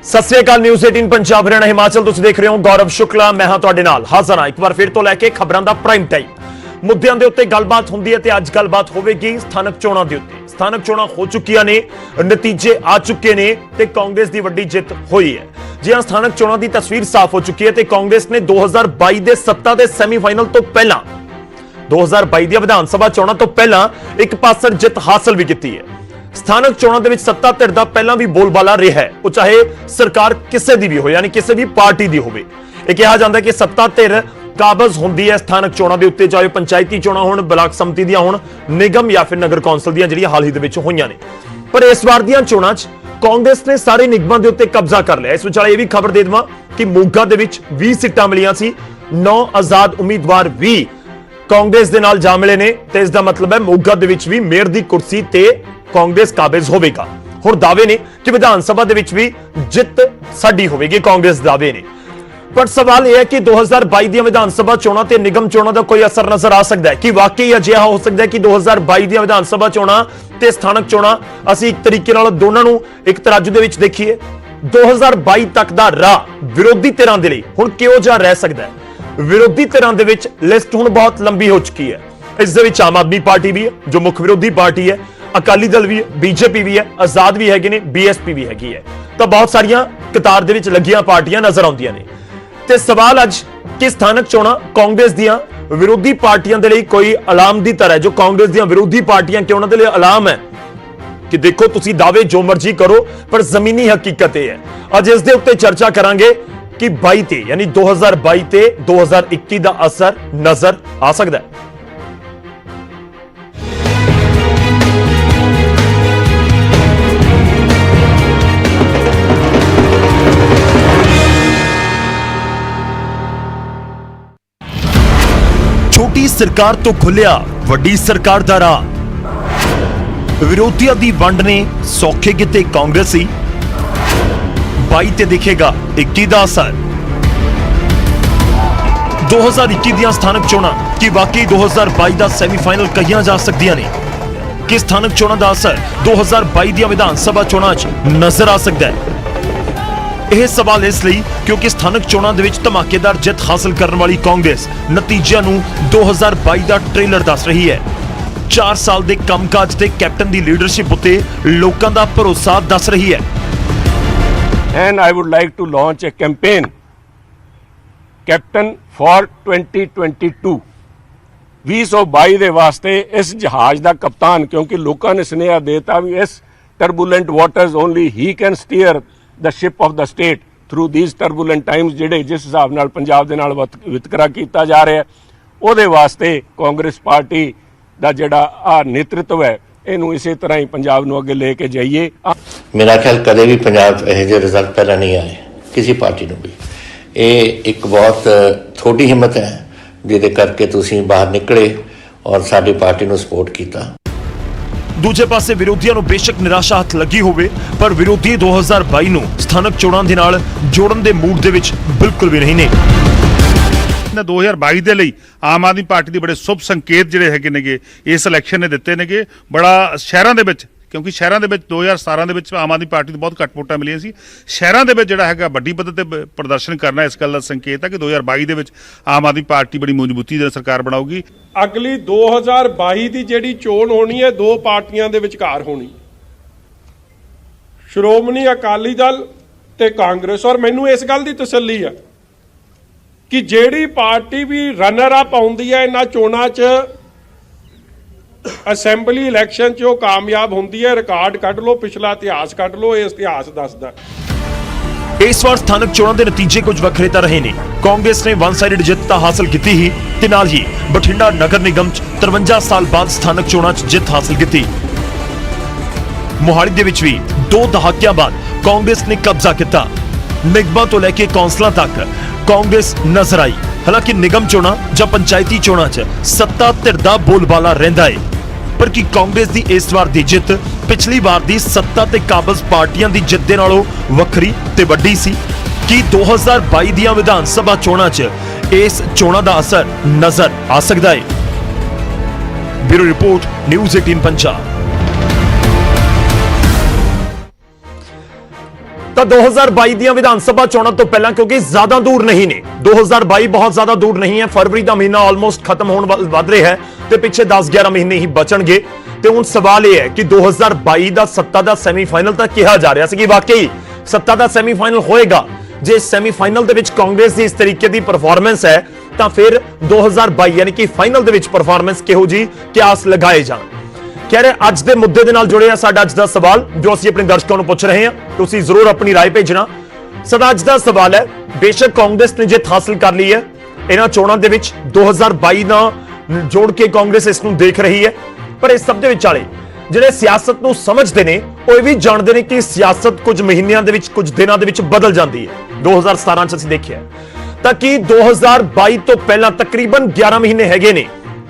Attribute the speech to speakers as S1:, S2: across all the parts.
S1: सत श्री अकाल न्यूज़ 18 पंजाब हरियाणा हिमाचल तुसीं देख रहे हो। गौरव शुक्ला मैं हां तुहाडे नाल हाज़र हां एक बार फिर तो लैके खबरां दा प्राइम टाइम मुद्दਿਆਂ ਦੇ ਉੱਤੇ ਗੱਲਬਾਤ ਹੁੰਦੀ ਹੈ ਤੇ ਅੱਜ ਗੱਲਬਾਤ ਹੋਵੇਗੀ ਸਥਾਨਕ ਚੋਣਾਂ ਦੇ ਉੱਤੇ। ਸਥਾਨਕ ਚੋਣਾਂ ਹੋ ਚੁੱਕੀਆਂ ਨੇ, ਨਤੀਜੇ ਆ ਚੁੱਕੇ ਨੇ ਤੇ ਕਾਂਗਰਸ ਦੀ ਵੱਡੀ ਜਿੱਤ ਹੋਈ ਹੈ। ਜੀ ਹਾਂ, ਸਥਾਨਕ ਚੋਣਾਂ ਦੀ ਤਸਵੀਰ ਸਾਫ਼ ਹੋ ਚੁੱਕੀ ਹੈ ਤੇ ਕਾਂਗਰਸ ਨੇ 2022 ਦੇ ਸੱਤਾ ਦੇ ਸੈਮੀਫਾਈਨਲ ਤੋਂ ਪਹਿਲਾਂ 2022 ਦੀ ਵਿਧਾਨ ਸਭਾ ਚੋਣਾਂ ਤੋਂ ਪਹਿਲਾਂ ਇੱਕ ਪਾਸੜ ਜਿੱਤ ਹਾਸਲ ਵੀ ਕੀਤੀ ਹੈ। ਸਥਾਨਕ ਚੋਣਾਂ ਦੇ ਵਿੱਚ ਸੱਤਾ ਧਿਰ ਦਾ ਪਹਿਲਾਂ ਵੀ ਬੋਲਬਾਲਾ ਰਿਹਾ ਹੈ, ਉਹ ਚਾਹੇ ਸਰਕਾਰ ਕਿਸੇ ਦੀ ਵੀ ਹੋਵੇ, ਯਾਨੀ ਕਿਸੇ ਵੀ ਪਾਰਟੀ ਦੀ ਹੋਵੇ। ਇਹ ਕਿਹਾ ਜਾਂਦਾ ਕਿ ਸੱਤਾ ਧਿਰ ਕਾਬਜ਼ ਹੁੰਦੀ ਹੈ ਸਥਾਨਕ ਚੋਣਾਂ ਦੇ ਉੱਤੇ, ਚਾਹੇ ਪੰਚਾਇਤੀ ਚੋਣਾਂ ਹੋਣ, ਬਲਾਕ ਸਮਿਤੀ ਦੀਆਂ ਹੋਣ, ਨਿਗਮ ਜਾਂ ਫਿਰ ਨਗਰ ਕੌਂਸਲ ਦੀਆਂ ਜਿਹੜੀਆਂ ਹਾਲ ਹੀ ਦੇ ਵਿੱਚ ਹੋਈਆਂ ਨੇ। ਪਰ ਇਸ ਵਾਰ ਦੀਆਂ ਚੋਣਾਂ 'ਚ ਕਾਂਗਰਸ ਨੇ ਸਾਰੇ ਨਿਗਮਾਂ ਦੇ ਉੱਤੇ ਕਬਜ਼ਾ ਕਰ ਲਿਆ। ਇਸ ਵਿਚਾਲੇ ਇਹ ਵੀ ਖਬਰ ਦੇ ਦੇਵਾਂ ਕਿ ਮੋਗਾ ਦੇ ਵਿੱਚ 20 ਸੀਟਾਂ ਮਿਲੀਆਂ ਸੀ, 9 ਆਜ਼ਾਦ ਉਮੀਦਵਾਰ ਵੀ ਕਾਂਗਰਸ ਦੇ ਨਾਲ ਜਾ ਮਿਲੇ ਨੇ ਤੇ ਇਸ ਦਾ ਮਤਲਬ ਹੈ ਮੋਗਾ ਦੇ ਵਿੱਚ ਵੀ ਮੇਅਰ ਦੀ ਕੁਰਸੀ ਤੇ ਕਾਂਗਰਸ ਕਾਬਜ਼ ਹੋਵੇਗਾ। ਹੁਣ ਦਾਅਵੇ ਨੇ ਕਿ ਵਿਧਾਨ ਸਭਾ ਦੇ ਵਿੱਚ ਵੀ ਜਿੱਤ ਸਾਡੀ ਹੋਵੇਗੀ, ਕਾਂਗਰਸ ਦਾਅਵੇ ਨੇ। ਪਰ ਸਵਾਲ ਇਹ ਹੈ ਕਿ 2022 ਦੀਆਂ ਵਿਧਾਨ ਸਭਾ ਚੋਣਾਂ ਤੇ ਨਿਗਮ ਚੋਣਾਂ ਦਾ ਕੋਈ ਅਸਰ ਨਜ਼ਰ ਆ ਸਕਦਾ ਹੈ ਕਿ ਵਾਕਈ ਅਜਿਹਾ ਹੋ ਸਕਦਾ ਹੈ ਕਿ 2022 ਦੀਆਂ ਵਿਧਾਨ ਸਭਾ ਚੋਣਾਂ ਤੇ ਸਥਾਨਕ ਚੋਣਾਂ ਅਸੀਂ ਇੱਕ ਤਰੀਕੇ ਨਾਲ ਦੋਨਾਂ ਨੂੰ ਇੱਕ ਤਰਾਜੂ ਦੇ ਵਿੱਚ ਦੇਖੀਏ। 2022 ਤੱਕ ਦਾ ਰਾਹ ਵਿਰੋਧੀ ਧਿਰਾਂ ਦੇ ਲਈ ਹੁਣ ਕਿਹੋ ਜਿਹਾ ਰਹਿ ਸਕਦਾ ਹੈ? ਵਿਰੋਧੀ ਧਿਰਾਂ ਦੇ ਵਿੱਚ ਲਿਸਟ ਹੁਣ ਬਹੁਤ ਲੰਬੀ ਹੋ ਚੁੱਕੀ ਹੈ। ਇਸ ਦੇ ਵਿੱਚ ਆਮ ਆਦਮੀ ਪਾਰਟੀ ਵੀ ਹੈ ਜੋ ਮੁੱਖ ਵਿਰੋਧੀ ਪਾਰਟੀ ਹੈ, ਅਕਾਲੀ ਦਲ ਵੀ ਹੈ, ਬੀਜੇਪੀ ਵੀ ਹੈ, ਆਜ਼ਾਦ ਵੀ ਹੈਗੇ ਨੇ, ਬੀਐਸਪੀ ਵੀ ਹੈਗੀ ਹੈ। ਤਾਂ ਬਹੁਤ ਸਾਰੀਆਂ ਕਤਾਰ ਦੇ ਵਿੱਚ ਲੱਗੀਆਂ ਪਾਰਟੀਆਂ ਨਜ਼ਰ ਆਉਂਦੀਆਂ ਨੇ ਤੇ ਸਵਾਲ ਅੱਜ ਕਿ ਸਥਾਨਕ ਚੋਣਾਂ ਕਾਂਗਰਸ ਦੀਆਂ ਵਿਰੋਧੀ ਪਾਰਟੀਆਂ ਦੇ ਲਈ ਕੋਈ ਅਲਾਰਮ ਦੀ ਤਰ੍ਹਾਂ ਹੈ, ਜੋ ਕਾਂਗਰਸ ਦੀਆਂ ਵਿਰੋਧੀ ਪਾਰਟੀਆਂ ਕਿ ਉਹਨਾਂ ਦੇ ਲਈ ਅਲਾਰਮ ਹੈ ਕਿ ਦੇਖੋ ਤੁਸੀਂ ਦਾਅਵੇ ਜੋ ਮਰਜ਼ੀ ਕਰੋ ਪਰ ਜ਼ਮੀਨੀ ਹਕੀਕਤ ਇਹ ਹੈ। ਅੱਜ ਇਸ ਦੇ ਉੱਤੇ ਚਰਚਾ ਕਰਾਂਗੇ ਕਿ 22 ਤੇ ਯਾਨੀ 2022 ਤੇ 2021 ਦਾ ਅਸਰ ਨਜ਼ਰ ਆ ਸਕਦਾ ਹੈ। ਛੋਟੀ ਸਰਕਾਰ ਤੋਂ ਖੁੱਲਿਆ ਵੱਡੀ ਸਰਕਾਰ ਦਾ ਰਾਹ, ਵਿਰੋਧੀਆਂ ਦੀ ਵੰਡ ਨੇ ਸੌਖੇ ਕੀਤੇ ਕਾਂਗਰਸੀ। 22 ਤੇ ਦਿਖੇਗਾ 21 ਦਾ ਅਸਰ। 2021 ਦੀਆਂ ਸਥਾਨਕ ਚੋਣਾਂ ਕੀ ਵਾਕਈ 2022 ਦਾ ਸੈਮੀਫਾਈਨਲ ਕਹੀਆਂ ਜਾ ਸਕਦੀਆਂ ਨੇ? ਕਿ ਸਥਾਨਕ ਚੋਣਾਂ ਦਾ ਅਸਰ 2022 ਦੀਆਂ ਵਿਧਾਨ ਸਭਾ ਚੋਣਾਂ 'ਚ ਨਜ਼ਰ ਆ ਸਕਦਾ ਹੈ? ਇਹ ਸਵਾਲ ਇਸ ਲਈ ਕਿਉਂਕਿ ਸਥਾਨਕ ਚੋਣਾਂ ਦੇ ਵਿੱਚ ਧਮਾਕੇਦਾਰ ਜਿੱਤ ਹਾਸਲ ਕਰਨ ਵਾਲੀ ਕਾਂਗਰਸ ਨਤੀਜਿਆਂ ਨੂੰ 2022 ਦਾ ਟ੍ਰੇਲਰ ਦੱਸ ਰਹੀ ਹੈ। 4 ਸਾਲ ਦੇ ਕੰਮਕਾਜ ਤੇ ਕੈਪਟਨ ਦੀ ਲੀਡਰਸ਼ਿਪ ਉੱਤੇ ਲੋਕਾਂ ਦਾ ਭਰੋਸਾ ਦੱਸ ਰਹੀ ਹੈ।
S2: And I would like to launch a campaign, Captain for 2022। 2022 ਦੇ ਵਾਸਤੇ ਇਸ ਜਹਾਜ਼ ਦਾ ਕਪਤਾਨ, ਕਿਉਂਕਿ ਲੋਕਾਂ ਨੇ ਸੁਨੇਹਾ ਦੇਤਾ ਵੀ ਇਸ turbulent waters only he can steer the ship of the state through these turbulent times, ਜਿਹੜੇ ਜਿਸ ਹਿਸਾਬ ਨਾਲ ਪੰਜਾਬ ਦੇ ਨਾਲ ਵਿਤਕਰਾ ਕੀਤਾ ਜਾ ਰਿਹਾ, ਉਹਦੇ ਵਾਸਤੇ ਕਾਂਗਰਸ ਪਾਰਟੀ ਦਾ ਜਿਹੜਾ ਆ ਨੇਤਰਤਵ ਹੈ ਇਹਨੂੰ ਇਸੇ ਤਰ੍ਹਾਂ ਹੀ ਪੰਜਾਬ ਨੂੰ ਅੱਗੇ ਲੈ ਕੇ ਜਾਈਏ।
S3: ਮੇਰਾ ਖਿਆਲ ਕਦੇ ਵੀ ਪੰਜਾਬ ਇਹੋ ਜਿਹੇ ਰਿਜ਼ਲਟ ਪਹਿਲਾਂ ਨਹੀਂ ਆਏ ਕਿਸੇ ਪਾਰਟੀ ਨੂੰ ਵੀ। ਇਹ ਇੱਕ ਬਹੁਤ ਥੋੜੀ ਹਿੰਮਤ ਹੈ ਜਿਹਦੇ ਕਰਕੇ ਤੁਸੀਂ ਬਾਹਰ ਨਿਕਲੇ ਔਰ ਸਾਡੀ ਪਾਰਟੀ ਨੂੰ ਸਪੋਰਟ ਕੀਤਾ।
S1: ਦੂਜੇ ਪਾਸੇ ਵਿਰੋਧੀਆਂ ਨੂੰ ਬੇਸ਼ੱਕ ਨਿਰਾਸ਼ਾ ਹੱਥ ਲੱਗੀ ਹੋਵੇ ਪਰ ਵਿਰੋਧੀ 2022 ਨੂੰ ਸਥਾਨਕ ਚੋਣਾਂ ਦੇ ਨਾਲ ਜੋੜਨ ਦੇ ਮੂਡ ਦੇ ਵਿੱਚ ਬਿਲਕੁਲ ਵੀ ਨਹੀਂ ਨੇ।
S4: 2022 ਦੇ ਲਈ ਆਮ ਆਦਮੀ ਪਾਰਟੀ ਦੇ ਬੜੇ ਸ਼ੁਭ ਸੰਕੇਤ ਜਿਹੜੇ ਹੈਗੇ ਨੇਗੇ ਇਸ ਇਲੈਕਸ਼ਨ ਨੇ ਦਿੱਤੇ ਨੇਗੇ। ਬੜਾ ਸ਼ਹਿਰਾਂ ਦੇ ਵਿੱਚ, ਕਿਉਂਕਿ ਸ਼ਹਿਰਾਂ ਦੇ ਵਿੱਚ 2017 ਦੇ ਵਿੱਚ ਆਮ ਆਦਮੀ ਪਾਰਟੀ ਨੂੰ ਬਹੁਤ ਘੱਟ ਵੋਟਾਂ ਮਿਲੀਆਂ ਸੀ, ਸ਼ਹਿਰਾਂ ਦੇ ਵਿੱਚ ਜਿਹੜਾ ਹੈਗਾ ਵੱਡੀ ਪੱਧਰ ਤੇ ਪ੍ਰਦਰਸ਼ਨ ਕਰਨਾ ਇਸ ਗੱਲ ਦਾ ਸੰਕੇਤ ਹੈ ਕਿ 2022 ਦੇ ਵਿੱਚ ਆਮ ਆਦਮੀ ਪਾਰਟੀ ਬੜੀ ਮਜ਼ਬੂਤੀ ਨਾਲ ਸਰਕਾਰ ਬਣਾਊਗੀ।
S5: ਅਗਲੀ 2022 ਦੀ ਜਿਹੜੀ ਚੋਣ ਹੋਣੀ ਹੈ ਦੋ ਪਾਰਟੀਆਂ ਦੇ ਵਿਚਕਾਰ ਹੋਣੀ, ਸ਼੍ਰੋਮਣੀ ਅਕਾਲੀ ਦਲ ਤੇ ਕਾਂਗਰਸ। ਔਰ ਮੈਨੂੰ ਇਸ ਗੱਲ ਦੀ ਤਸੱਲੀ ਹੈ ਕਿ ਜਿਹੜੀ ਪਾਰਟੀ ਵੀ ਰਨਰ ਅਪ ਆਉਂਦੀ ਹੈ ਇਹਨਾਂ ਚੋਣਾਂ 'ਚ, ਅਸੈਂਬਲੀ ਇਲੈਕਸ਼ਨ 'ਚ ਉਹ ਕਾਮਯਾਬ ਹੁੰਦੀ ਹੈ। ਰਿਕਾਰਡ ਕੱਢ ਲਓ, ਪਿਛਲਾ ਇਤਿਹਾਸ ਕੱਢ ਲਓ, ਇਹ ਇਤਿਹਾਸ ਦੱਸਦਾ।
S1: ਇਸ ਵਾਰ ਸਥਾਨਕ ਚੋਣਾਂ ਦੇ ਨਤੀਜੇ ਕੁਝ ਵੱਖਰੇ ਤਾਂ ਰਹੇ ਨੇ। ਕਾਂਗਰਸ ਨੇ ਵਨ ਸਾਈਡਡ ਜਿੱਤ ਤਾਂ ਹਾਸਲ ਕੀਤੀ ਹੀ ਤੇ ਨਾਲ ਹੀ ਬਠਿੰਡਾ ਨਗਰ ਨਿਗਮ 'ਚ 53 ਸਾਲ ਬਾਅਦ ਸਥਾਨਕ ਚੋਣਾਂ 'ਚ ਜਿੱਤ ਹਾਸਲ ਕੀਤੀ। ਮੋਹਾਲੀ ਦੇ ਵਿੱਚ ਵੀ 2 ਦਹਾਕਿਆਂ ਬਾਅਦ ਕਾਂਗਰਸ ਨੇ ਕਬਜ਼ਾ ਕੀਤਾ। ਨਿਗਮਾਂ ਤੋਂ ਲੈ ਕੇ ਕੌਂਸਲਾਂ ਤੱਕ ਕਾਂਗਰਸ ਨਜ਼ਰ ਆਈ। ਹਾਲਾਂਕਿ ਨਿਗਮ ਚੋਣਾਂ ਜਾਂ ਪੰਚਾਇਤੀ ਚੋਣਾਂ 'ਚ ਸੱਤਾ ਧਿਰ ਦਾ ਬੋਲਬਾਲਾ ਰਹਿੰਦਾ ਹੈ, ਪਰ ਕੀ ਕਾਂਗਰਸ ਦੀ ਇਸ ਵਾਰ ਦੀ ਜਿੱਤ ਪਿਛਲੀ ਵਾਰ ਦੀ ਸੱਤਾ ਤੇ ਕਾਬਜ਼ ਪਾਰਟੀਆਂ ਦੀ ਜਿੱਤ ਦੇ ਨਾਲੋਂ ਵੱਖਰੀ ਤੇ ਵੱਡੀ ਸੀ? ਕੀ 2022 ਦੀਆਂ ਵਿਧਾਨ ਸਭਾ ਚੋਣਾਂ 'ਚ ਇਸ ਚੋਣਾਂ ਦਾ ਅਸਰ ਨਜ਼ਰ ਆ ਸਕਦਾ ਹੈ? Bureau report, news 18 Punjab. ਤਾਂ 2022 ਦੀਆਂ ਵਿਧਾਨ ਸਭਾ ਚੋਣਾਂ ਤੋਂ ਪਹਿਲਾਂ, ਕਿਉਂਕਿ ਜ਼ਿਆਦਾ ਦੂਰ ਨਹੀਂ ਨੇ, 2022 ਬਹੁਤ ਜ਼ਿਆਦਾ ਦੂਰ ਨਹੀਂ ਹੈ, ਫਰਵਰੀ ਦਾ ਮਹੀਨਾ ਆਲਮੋਸਟ ਖਤਮ ਹੋਣ ਵੱਧ ਰਿਹਾ ਹੈ ਤੇ ਪਿੱਛੇ 10-11 ਮਹੀਨੇ ਹੀ ਬਚਣਗੇ। ਤੇ ਹੁਣ ਸਵਾਲ ਇਹ ਹੈ ਕਿ 2022 ਦਾ ਸੱਤਾ ਦਾ ਸੈਮੀਫਾਈਨਲ ਤਾਂ ਕਿਹਾ ਜਾ ਰਿਹਾ ਸੀ ਕਿ ਵਾਕਈ ਸੱਤਾ ਦਾ ਸੈਮੀਫਾਈਨਲ ਹੋਏਗਾ। ਜੇ ਸੈਮੀਫਾਈਨਲ ਦੇ ਵਿੱਚ ਕਾਂਗਰਸ ਦੀ ਇਸ ਤਰੀਕੇ ਦੀ ਪਰਫਾਰਮੈਂਸ ਹੈ ਤਾਂ ਫਿਰ 2022 ਯਾਨੀ ਕਿ ਫਾਈਨਲ ਦੇ ਵਿੱਚ ਪਰਫਾਰਮੈਂਸ ਕਿਹੋ ਜੀ ਕਿਆਸ ਲਗਾਏ ਜਾਣ। ਕਹਿ ਰਹੇ ਅੱਜ ਦੇ ਮੁੱਦੇ ਦੇ ਨਾਲ ਜੁੜਿਆ ਸਾਡਾ ਅੱਜ ਦਾ ਸਵਾਲ ਜੋ ਅਸੀਂ ਆਪਣੇ ਦਰਸ਼ਕਾਂ ਨੂੰ ਪੁੱਛ ਰਹੇ ਹਾਂ, ਤੁਸੀਂ ਜ਼ਰੂਰ ਆਪਣੀ ਰਾਏ ਭੇਜਣਾ। ਸਾਡਾ ਅੱਜ ਦਾ ਸਵਾਲ ਹੈ, ਬੇਸ਼ੱਕ ਕਾਂਗਰਸ ਨੇ ਜਿੱਤ ਹਾਸਲ ਕਰ ਲਈ ਹੈ ਇਹਨਾਂ ਚੋਣਾਂ ਦੇ ਵਿੱਚ, 2022 ਨਾਲ ਜੋੜ ਕੇ ਕਾਂਗਰਸ ਇਸ ਨੂੰ ਦੇਖ ਰਹੀ ਹੈ, ਪਰ ਇਸ ਸਭ ਦੇ ਵਿਚਾਲੇ ਜਿਹੜੇ ਸਿਆਸਤ ਨੂੰ ਸਮਝਦੇ ਨੇ ਉਹ ਇਹ ਵੀ ਜਾਣਦੇ ਨੇ ਕਿ ਸਿਆਸਤ ਕੁਝ ਮਹੀਨਿਆਂ ਦੇ ਵਿੱਚ, ਕੁਝ ਦਿਨਾਂ ਦੇ ਵਿੱਚ ਬਦਲ ਜਾਂਦੀ ਹੈ। 2017 ਚ ਅਸੀਂ ਦੇਖਿਆ ਤਾਂ ਕਿ 2022 ਤੋਂ ਪਹਿਲਾਂ ਤਕਰੀਬਨ 11 ਮਹੀਨੇ ਹੈਗੇ ਨੇ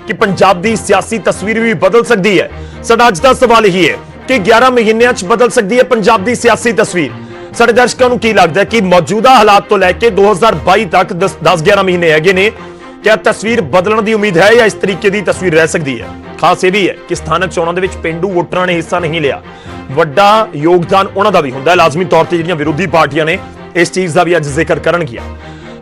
S1: ਕਿ ਪੰਜਾਬ ਦੀ ਸਿਆਸੀ ਤਸਵੀਰ ਵੀ ਬਦਲ ਸਕਦੀ ਹੈ। ਸਾਡਾ ਅੱਜ ਦਾ ਸਵਾਲ ਇਹੀ ਹੈ ਕਿ 11 ਮਹੀਨਿਆਂ 'ਚ ਬਦਲ ਸਕਦੀ ਹੈ ਪੰਜਾਬ ਦੀ ਸਿਆਸੀ ਤਸਵੀਰ। ਸਾਡੇ ਦਰਸ਼ਕਾਂ ਨੂੰ ਕੀ ਲੱਗਦਾ ਹੈ ਕਿ ਮੌਜੂਦਾ ਹਾਲਾਤ ਤੋਂ ਲੈ ਕੇ 2022 ਤੱਕ 10-11 ਮਹੀਨੇ ਹੈਗੇ ਨੇ, ਕਿਆ ਤਸਵੀਰ ਬਦਲਣ ਦੀ ਉਮੀਦ ਹੈ ਜਾਂ ਇਸ ਤਰੀਕੇ ਦੀ ਤਸਵੀਰ ਰਹਿ ਸਕਦੀ ਹੈ? ਖਾਸ ਇਹ ਵੀ ਹੈ ਕਿ ਸਥਾਨਕ ਚੋਣਾਂ ਦੇ ਵਿੱਚ ਪਿੰਡੂ ਵੋਟਰਾਂ ਨੇ ਹਿੱਸਾ ਨਹੀਂ ਲਿਆ, ਵੱਡਾ ਯੋਗਦਾਨ ਉਹਨਾਂ ਦਾ ਵੀ ਹੁੰਦਾ ਹੈ। ਲਾਜ਼ਮੀ ਤੌਰ ਤੇ ਜਿਹੜੀਆਂ ਵਿਰੋਧੀ ਪਾਰਟੀਆਂ ਨੇ ਇਸ ਚੀਜ਼ ਦਾ ਵੀ ਅੱਜ ਜ਼ਿਕਰ ਕਰਨਗੀਆਂ।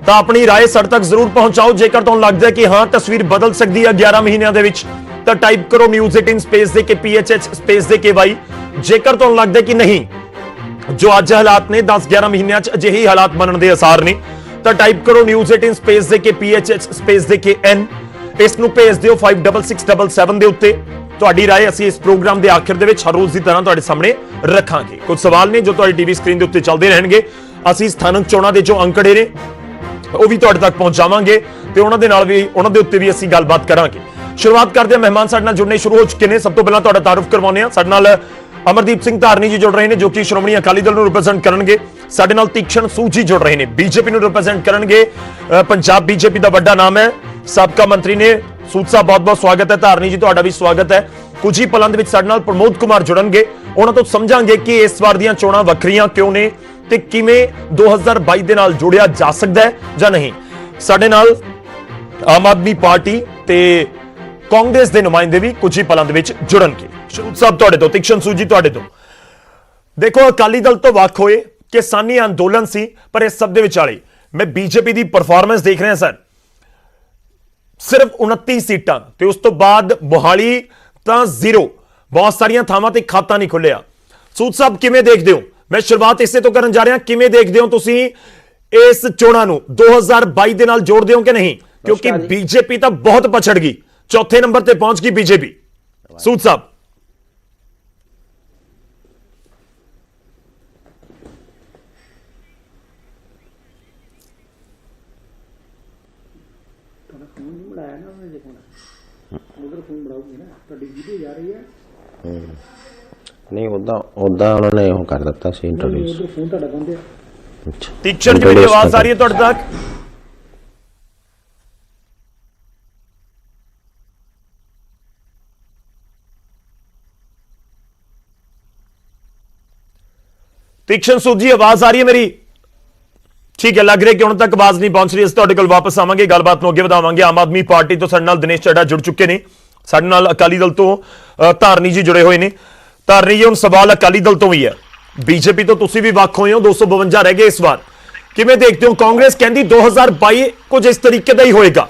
S1: ਤਾਂ ਆਪਣੀ ਰਾਏ ਸਾਡੇ ਤੱਕ ਜ਼ਰੂਰ ਪਹੁੰਚਾਓ। ਜੇਕਰ ਤੁਹਾਨੂੰ ਲੱਗਦਾ ਹੈ ਕਿ ਹਾਂ ਤਸਵੀਰ ਬਦਲ ਸਕਦੀ ਹੈ 11 ਮਹੀਨਿਆਂ ਦੇ ਵਿੱਚ ਤਾਂ ਟਾਈਪ ਕਰੋ News18 ਸਪੇਸ ਦੇ ਕੇ PHH ਸਪੇਸ ਦੇ ਕੇ ਵਾਈ। ਜੇਕਰ ਤੁਹਾਨੂੰ ਲੱਗਦਾ ਹੈ ਕਿ ਨਹੀਂ, ਜੋ ਅੱਜ ਹਾਲਾਤ ਨੇ 10-11 ਮਹੀਨਿਆਂ 'ਚ ਅਜਿਹੇ ਹਾਲਾਤ ਬਣਨ ਦੇ ਅਸਾਰ ਨੇ, ਤਾਂ ਟਾਈਪ ਕਰੋ News18 ਸਪੇਸ ਦੇ ਕੇ PHH ਸਪੇਸ ਦੇ ਕੇ N। ਇਸ ਨੂੰ ਭੇਜ ਦਿਓ 56677 ਦੇ ਉੱਤੇ। ਤੁਹਾਡੀ ਰਾਏ ਅਸੀਂ ਇਸ ਪ੍ਰੋਗਰਾਮ ਦੇ ਆਖਿਰ ਦੇ ਵਿੱਚ ਹਰ ਰੋਜ਼ ਦੀ ਤਰ੍ਹਾਂ ਤੁਹਾਡੇ ਸਾਹਮਣੇ ਰੱਖਾਂਗੇ। ਕੁਝ ਸਵਾਲ ਨੇ ਜੋ ਤੁਹਾਡੀ ਟੀਵੀ ਸਕਰੀਨ ਦੇ ਉੱਤੇ ਚੱਲਦੇ ਰਹਿਣਗੇ। ਅਸੀਂ ਸਥਾਨਕ ਚੋਣਾਂ ਦੇ ਜੋ ਅੰਕੜੇ ਨੇ ਉਹ ਵੀ ਤੁਹਾਡੇ ਤੱਕ ਪਹੁੰਚਾਵਾਂਗੇ ਤੇ ਉਹਨਾਂ ਦੇ ਨਾਲ ਵੀ, ਉਹਨਾਂ ਦੇ ਉੱਤੇ ਵੀ ਅਸੀਂ ਗੱਲਬਾਤ ਕਰਾਂਗੇ। ਸ਼ੁਰੂਆਤ ਕਰਦੇ ਹਾਂ, ਮਹਿਮਾਨ ਸਾਡੇ ਨਾਲ ਜੁੜਨੇ ਸ਼ੁਰੂ ਹੋ ਚੁੱਕੇ ਨੇ। ਸਭ ਤੋਂ ਪਹਿਲਾਂ ਤੁਹਾਡਾ ਤਾਰਫ ਕਰਵਾਉਂਦੇ ਹਾਂ। ਸਾਡੇ ਨਾਲ ਅਮਰਦੀਪ ਸਿੰਘ ਧਾਰਨੀ ਜੀ ਜੁੜ ਰਹੇ ਨੇ ਜੋ ਕਿ ਸ਼੍ਰੋਮਣੀ ਅਕਾਲੀ ਦਲ ਨੂੰ ਰਿਪਰੈਜ਼ੈਂਟ ਕਰਨਗੇ। ਸਾਡੇ ਨਾਲ ਤੀਕਸ਼ਣ ਸੂਦ ਜੀ ਜੁੜ ਰਹੇ ਨੇ, ਬੀਜੇਪੀ ਨੂੰ ਰਿਪਰੈਜ਼ੈਂਟ ਕਰਨਗੇ। ਪੰਜਾਬ ਬੀਜੇਪੀ ਦਾ ਵੱਡਾ ਨਾਮ ਹੈ, ਸਾਬਕਾ ਮੰਤਰੀ ਨੇ। ਸੂਦ ਸਾਹਿਬ ਬਹੁਤ ਬਹੁਤ ਸਵਾਗਤ ਹੈ। ਧਾਰਨੀ ਜੀ ਤੁਹਾਡਾ ਵੀ ਸਵਾਗਤ ਹੈ। ਕੁਝ ਹੀ ਪਲਾਂ ਦੇ ਵਿੱਚ ਸਾਡੇ ਨਾਲ ਪ੍ਰਮੋਦ ਕੁਮਾਰ ਜੁੜਨਗੇ। ਉਹਨਾਂ ਤੋਂ ਸਮਝਾਂਗੇ ਕਿ ਇਸ ਵਾਰ ਦੀਆਂ ਚੋਣਾਂ ਵੱਖਰੀਆਂ ਕਿਉਂ ਨੇ ਤੇ ਕਿਵੇਂ 2022 ਦੇ ਨਾਲ ਜੋੜਿਆ ਜਾ ਸਕਦਾ ਹੈ ਜਾਂ ਨਹੀਂ। ਸਾਡੇ ਨਾਲ ਆਮ ਆਦਮੀ ਪਾਰਟੀ ਤੇ ਕਾਂਗਰਸ ਦੇ ਨੁਮਾਇੰਦੇ ਵੀ ਕੁਝ ਹੀ ਪਲਾਂ ਦੇ ਵਿੱਚ ਜੁੜਨਗੇ। ਸੂਦ ਸਾਹਿਬ ਤੁਹਾਡੇ ਤੋਂ, ਤੀਕਸ਼ਣ ਸੂਦ ਜੀ ਤੁਹਾਡੇ ਤੋਂ। ਦੇਖੋ, ਅਕਾਲੀ ਦਲ ਤੋਂ ਵੱਖ ਹੋਏ, ਕਿਸਾਨੀ ਅੰਦੋਲਨ ਸੀ, ਪਰ ਇਸ ਸਭ ਦੇ ਵਿਚਾਲੇ ਮੈਂ ਬੀਜੇਪੀ ਦੀ ਪਰਫਾਰਮੈਂਸ ਦੇਖ ਰਿਹਾ ਸਰ। ਸਿਰਫ 29 ਸੀਟਾਂ ਤੇ ਉਸ ਤੋਂ ਬਾਅਦ ਮੋਹਾਲੀ ਤਾਂ 0, ਬਹੁਤ ਸਾਰੀਆਂ ਥਾਵਾਂ ਤੇ ਖਾਤਾ ਨਹੀਂ ਖੁੱਲਿਆ। ਸੂਦ ਸਾਹਿਬ ਕਿਵੇਂ ਦੇਖਦੇ ਹੋ? ਮੈਂ ਸ਼ੁਰੂਆਤ ਇਸੇ ਤੋਂ ਕਰਨ ਜਾ ਰਿਹਾ, ਕਿਵੇਂ ਦੇਖਦੇ ਹੋ ਤੁਸੀਂ ਇਸ ਚੋਣਾਂ ਨੂੰ 2022 ਦੇ ਨਾਲ ਜੋੜਦੇ ਹੋ ਕਿ ਨਹੀਂ? ਕਿਉਂਕਿ ਬੀਜੇਪੀ ਤਾਂ ਬਹੁਤ ਪਛੜ ਗਈ, ਚੌਥੇ ਨੰਬਰ ਤੇ ਪਹੁੰਚ ਗਈ ਬੀਜੇਪੀ। ਸੂਦ ਸਾਹਿਬ
S6: ਨਹੀਂ ਉਦਾਂ ਉਹਨਾਂ ਨੇ ਉਹ ਕਰ ਦਿੱਤਾ ਸੀ ਇੰਟਰਵਿਊ।
S1: ਤੀਕਸ਼ਣ ਜੀ ਮੇਰੀ ਆਵਾਜ਼ ਆ ਰਹੀ ਹੈ ਤੁਹਾਡੇ ਤੱਕ? ਤੀਕਸ਼ਣ ਸੂਦ ਜੀ ਆਵਾਜ਼ ਆ ਰਹੀ ਹੈ ਮੇਰੀ? ਠੀਕ ਹੈ, ਲੱਗ ਰਿਹਾ ਕਿ ਹੁਣ ਤੱਕ ਆਵਾਜ਼ ਨਹੀਂ ਪਹੁੰਚ ਰਹੀ। ਅਸੀਂ ਤੁਹਾਡੇ ਕੋਲ ਵਾਪਸ ਆਵਾਂਗੇ, ਗੱਲਬਾਤ ਨੂੰ ਅੱਗੇ ਵਧਾਵਾਂਗੇ। ਆਮ ਆਦਮੀ ਪਾਰਟੀ ਤੋਂ ਸਾਡੇ ਨਾਲ ਦਿਨੇਸ਼ ਚੱਡਾ ਜੁੜ ਚੁੱਕੇ ਨੇ। ਸਾਡੇ ਨਾਲ ਅਕਾਲੀ ਦਲ ਤੋਂ ਧਾਰਨੀ ਜੀ ਜੁੜੇ ਹੋਏ ਨੇ। ਧਾਰਨੀ ਜੀ, ਹੁਣ ਸਵਾਲ ਅਕਾਲੀ ਦਲ ਤੋਂ ਵੀ ਹੈ। ਬੀਜੇਪੀ ਤੋਂ ਤੁਸੀਂ ਵੀ ਵੱਖ ਹੋਏ ਹੋ, 252 ਰਹਿ ਗਏ ਇਸ ਵਾਰ। ਕਿਵੇਂ ਦੇਖਦੇ ਹੋ? ਕਾਂਗਰਸ ਕਹਿੰਦੀ 2022 ਕੁਝ ਇਸ ਤਰੀਕੇ ਦਾ ਹੀ ਹੋਏਗਾ।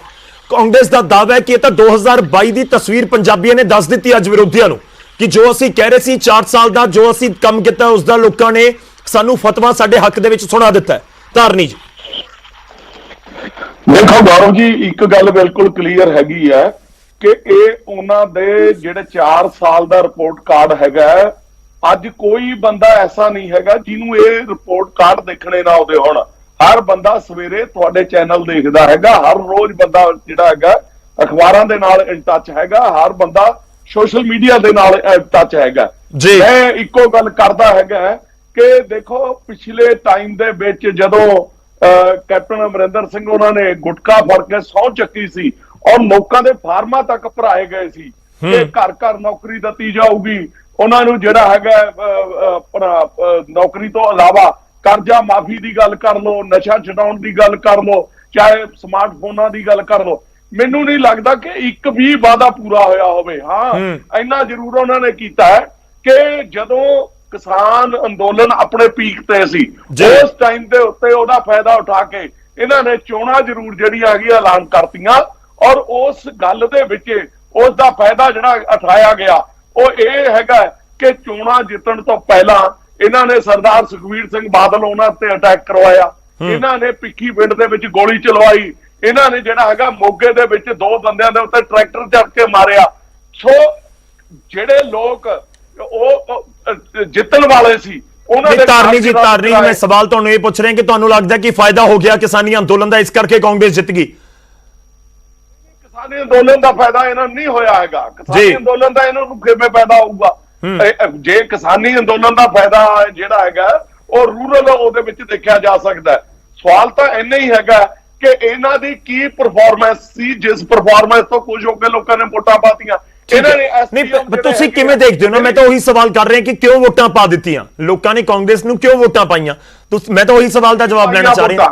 S1: ਕਾਂਗਰਸ ਦਾ ਦਾਅਵਾ ਹੈ ਕਿ ਇਹ ਤਾਂ 2022 ਦੀ ਤਸਵੀਰ ਪੰਜਾਬੀਆਂ ਨੇ ਦੱਸ ਦਿੱਤੀ ਅੱਜ ਵਿਰੋਧੀਆਂ ਨੂੰ ਕਿ ਜੋ ਅਸੀਂ ਕਹਿ ਰਹੇ ਸੀ 4 ਸਾਲ ਦਾ ਜੋ ਅਸੀਂ ਕੰਮ ਕੀਤਾ ਉਸ ਦਾ ਲੋਕਾਂ ਨੇ ਸਾਨੂੰ ਫਤਵਾ ਸਾਡੇ ਹੱਕ ਦੇ ਵਿੱਚ ਸੁਣਾ ਦਿੱਤਾ ਹੈ। ਧਾਰਨੀ ਜੀ
S7: ਦੇਖੋ ਗੌਰਵ ਜੀ, ਇੱਕ ਗੱਲ ਬਿਲਕੁਲ ਕਲੀਅਰ ਹੈਗੀ ਹੈ ਕਿ ਇਹ ਉਹਨਾਂ ਦੇ ਜਿਹੜੇ 4 ਸਾਲ ਦਾ ਰਿਪੋਰਟ ਕਾਰਡ ਹੈਗਾ, ਅੱਜ ਕੋਈ ਬੰਦਾ ਐਸਾ ਨਹੀਂ ਹੈਗਾ ਜਿਹਨੂੰ ਇਹ ਰਿਪੋਰਟ ਕਾਰਡ ਦੇਖਣੇ ਨਾ ਆਉਂਦੇ ਹੋਣ। ਹਰ ਬੰਦਾ ਸਵੇਰੇ ਤੁਹਾਡੇ ਚੈਨਲ ਦੇਖਦਾ ਹੈਗਾ, ਹਰ ਰੋਜ਼ ਬੰਦਾ ਜਿਹੜਾ ਹੈਗਾ ਅਖਬਾਰਾਂ ਦੇ ਨਾਲ ਇਨ ਟੱਚ ਹੈਗਾ, ਹਰ ਬੰਦਾ ਸੋਸ਼ਲ ਮੀਡੀਆ ਦੇ ਨਾਲ ਇਨ ਟੱਚ ਹੈਗਾ। ਮੈਂ ਇੱਕੋ ਗੱਲ ਕਰਦਾ ਹੈਗਾ ਕਿ ਦੇਖੋ, ਪਿਛਲੇ ਟਾਈਮ ਦੇ ਵਿੱਚ ਜਦੋਂ ਕੈਪਟਨ ਅਮਰਿੰਦਰ ਸਿੰਘ ਉਹਨਾਂ ਨੇ ਗੁਟਕਾ ਫੜ ਕੇ ਸਹੁੰ ਚੱਕੀ ਸੀ ਔਰ ਲੋਕਾਂ ਦੇ ਫਾਰਮਾਂ ਤੱਕ ਭਰਾਏ ਗਏ ਸੀ ਕਿ ਘਰ ਘਰ ਨੌਕਰੀ ਦਿੱਤੀ ਜਾਊਗੀ, ਉਹਨਾਂ ਨੂੰ ਜਿਹੜਾ ਹੈਗਾ ਆਪਣਾ ਨੌਕਰੀ ਤੋਂ ਇਲਾਵਾ ਕਰਜ਼ਾ ਮਾਫੀ ਦੀ ਗੱਲ ਕਰ ਲਓ, ਨਸ਼ਾ ਛਡਾਉਣ ਦੀ ਗੱਲ ਕਰ ਲਓ, ਚਾਹੇ ਸਮਾਰਟਫੋਨਾਂ ਦੀ ਗੱਲ ਕਰ ਲਓ। ਮੈਨੂੰ ਨਹੀਂ ਲੱਗਦਾ ਕਿ ਇੱਕ ਵੀ ਵਾਅਦਾ ਪੂਰਾ ਹੋਇਆ ਹੋਵੇ। ਹਾਂ, ਇੰਨਾ ਜ਼ਰੂਰ ਉਹਨਾਂ ਨੇ ਕੀਤਾ ਹੈ ਕਿ ਜਦੋਂ ਕਿਸਾਨ ਅੰਦੋਲਨ ਆਪਣੇ ਪੀਕ ਤੇ ਸੀ,
S1: ਜੀ।
S7: ਉਸ ਟਾਈਮ ਦੇ ਉੱਤੇ ਉਹਦਾ ਫਾਇਦਾ ਉਠਾ ਕੇ ਇਹਨਾਂ ਨੇ ਚੋਣਾਂ ਜ਼ਰੂਰ ਜਿਹੜੀਆਂ ਹੈਗੀਆਂ ਐਲਾਨ ਕਰਤੀਆਂ, ਔਰ ਉਸ ਗੱਲ ਦੇ ਵਿੱਚ ਉਸ ਦਾ ਫਾਇਦਾ ਜਿਹੜਾ ਉਠਾਇਆ ਗਿਆ ਉਹ ਇਹ ਹੈਗਾ ਕਿ ਚੋਣਾਂ ਜਿੱਤਣ ਤੋਂ ਪਹਿਲਾਂ ਇਹਨਾਂ ਨੇ ਸਰਦਾਰ ਸੁਖਬੀਰ ਸਿੰਘ ਬਾਦਲ ਉਹਨਾਂ ਤੇ ਅਟੈਕ ਕਰਵਾਇਆ, ਇਹਨਾਂ ਨੇ ਭਿੱਖੀ ਪਿੰਡ ਦੇ ਵਿੱਚ ਗੋਲੀ ਚਲਵਾਈ, ਇਹਨਾਂ ਨੇ ਜਿਹੜਾ ਹੈਗਾ ਮੋਗੇ ਦੇ ਵਿੱਚ 2 ਬੰਦਿਆਂ ਦੇ ਉੱਤੇ ਟਰੈਕਟਰ ਚੱਕ ਕੇ ਮਾਰਿਆ। ਸੋ ਜਿਹੜੇ ਲੋਕ ਉਹ ਜਿੱਤਣ ਵਾਲੇ ਸੀ ਉਹਨਾਂ ਦੇ
S1: ਤਾਰਨੀ ਜੀ, ਤਾਰਨੀ ਮੈਂ ਸਵਾਲ ਤੁਹਾਨੂੰ ਇਹ ਪੁੱਛ ਰਿਹਾ ਕਿ ਤੁਹਾਨੂੰ ਲੱਗਦਾ ਕਿ ਫਾਇਦਾ ਹੋ ਗਿਆ ਕਿਸਾਨੀ ਅੰਦੋਲਨ ਦਾ, ਇਸ ਕਰਕੇ ਕਾਂਗਰਸ ਜਿੱਤ ਗਈ?
S7: ਕਿਸਾਨੀ ਅੰਦੋਲਨ ਦਾ ਫਾਇਦਾ ਇਹਨਾਂ ਨੂੰ ਨਹੀਂ ਹੋਇਆ ਹੈਗਾ। ਕਿਸਾਨੀ ਅੰਦੋਲਨ ਦਾ ਇਹਨਾਂ ਨੂੰ ਕਿਵੇਂ ਫਾਇਦਾ ਹੋਊਗਾ? ਜੇ ਕਿਸਾਨੀ ਅੰਦੋਲਨ ਦਾ ਫਾਇਦਾ ਜਿਹੜਾ ਹੈਗਾ ਉਹ ਰੂਰਲ ਉਹਦੇ ਵਿੱਚ ਦੇਖਿਆ ਜਾ ਸਕਦਾ ਹੈ। ਸਵਾਲ ਤਾਂ ਇੰਨਾ ਹੀ ਹੈਗਾ ਕਿ ਇਹਨਾਂ ਦੀ ਕੀ ਪਰਫਾਰਮੈਂਸ ਸੀ, ਜਿਸ ਪਰਫਾਰਮੈਂਸ ਤੋਂ ਖੁਸ਼ ਹੋ ਕੇ ਲੋਕਾਂ ਨੇ ਵੋਟਾਂ ਪਾਤੀਆਂ। ਇਹਨਾਂ ਨੇ
S1: ਨਹੀਂ, ਤੁਸੀਂ ਕਿਵੇਂ ਦੇਖਦੇ ਹੋ ਨਾ, ਮੈਂ ਤਾਂ ਉਹੀ ਸਵਾਲ ਕਰ ਰਿਹਾ ਕਿ ਕਿਉਂ ਵੋਟਾਂ ਪਾ ਦਿੱਤੀਆਂ ਲੋਕਾਂ ਨੇ, ਕਾਂਗਰਸ ਨੂੰ ਕਿਉਂ ਵੋਟਾਂ ਪਾਈਆਂ? ਮੈਂ ਤਾਂ ਉਹੀ ਸਵਾਲ ਦਾ ਜਵਾਬ ਲੈਣਾ ਚਾਹ ਰਿਹਾ।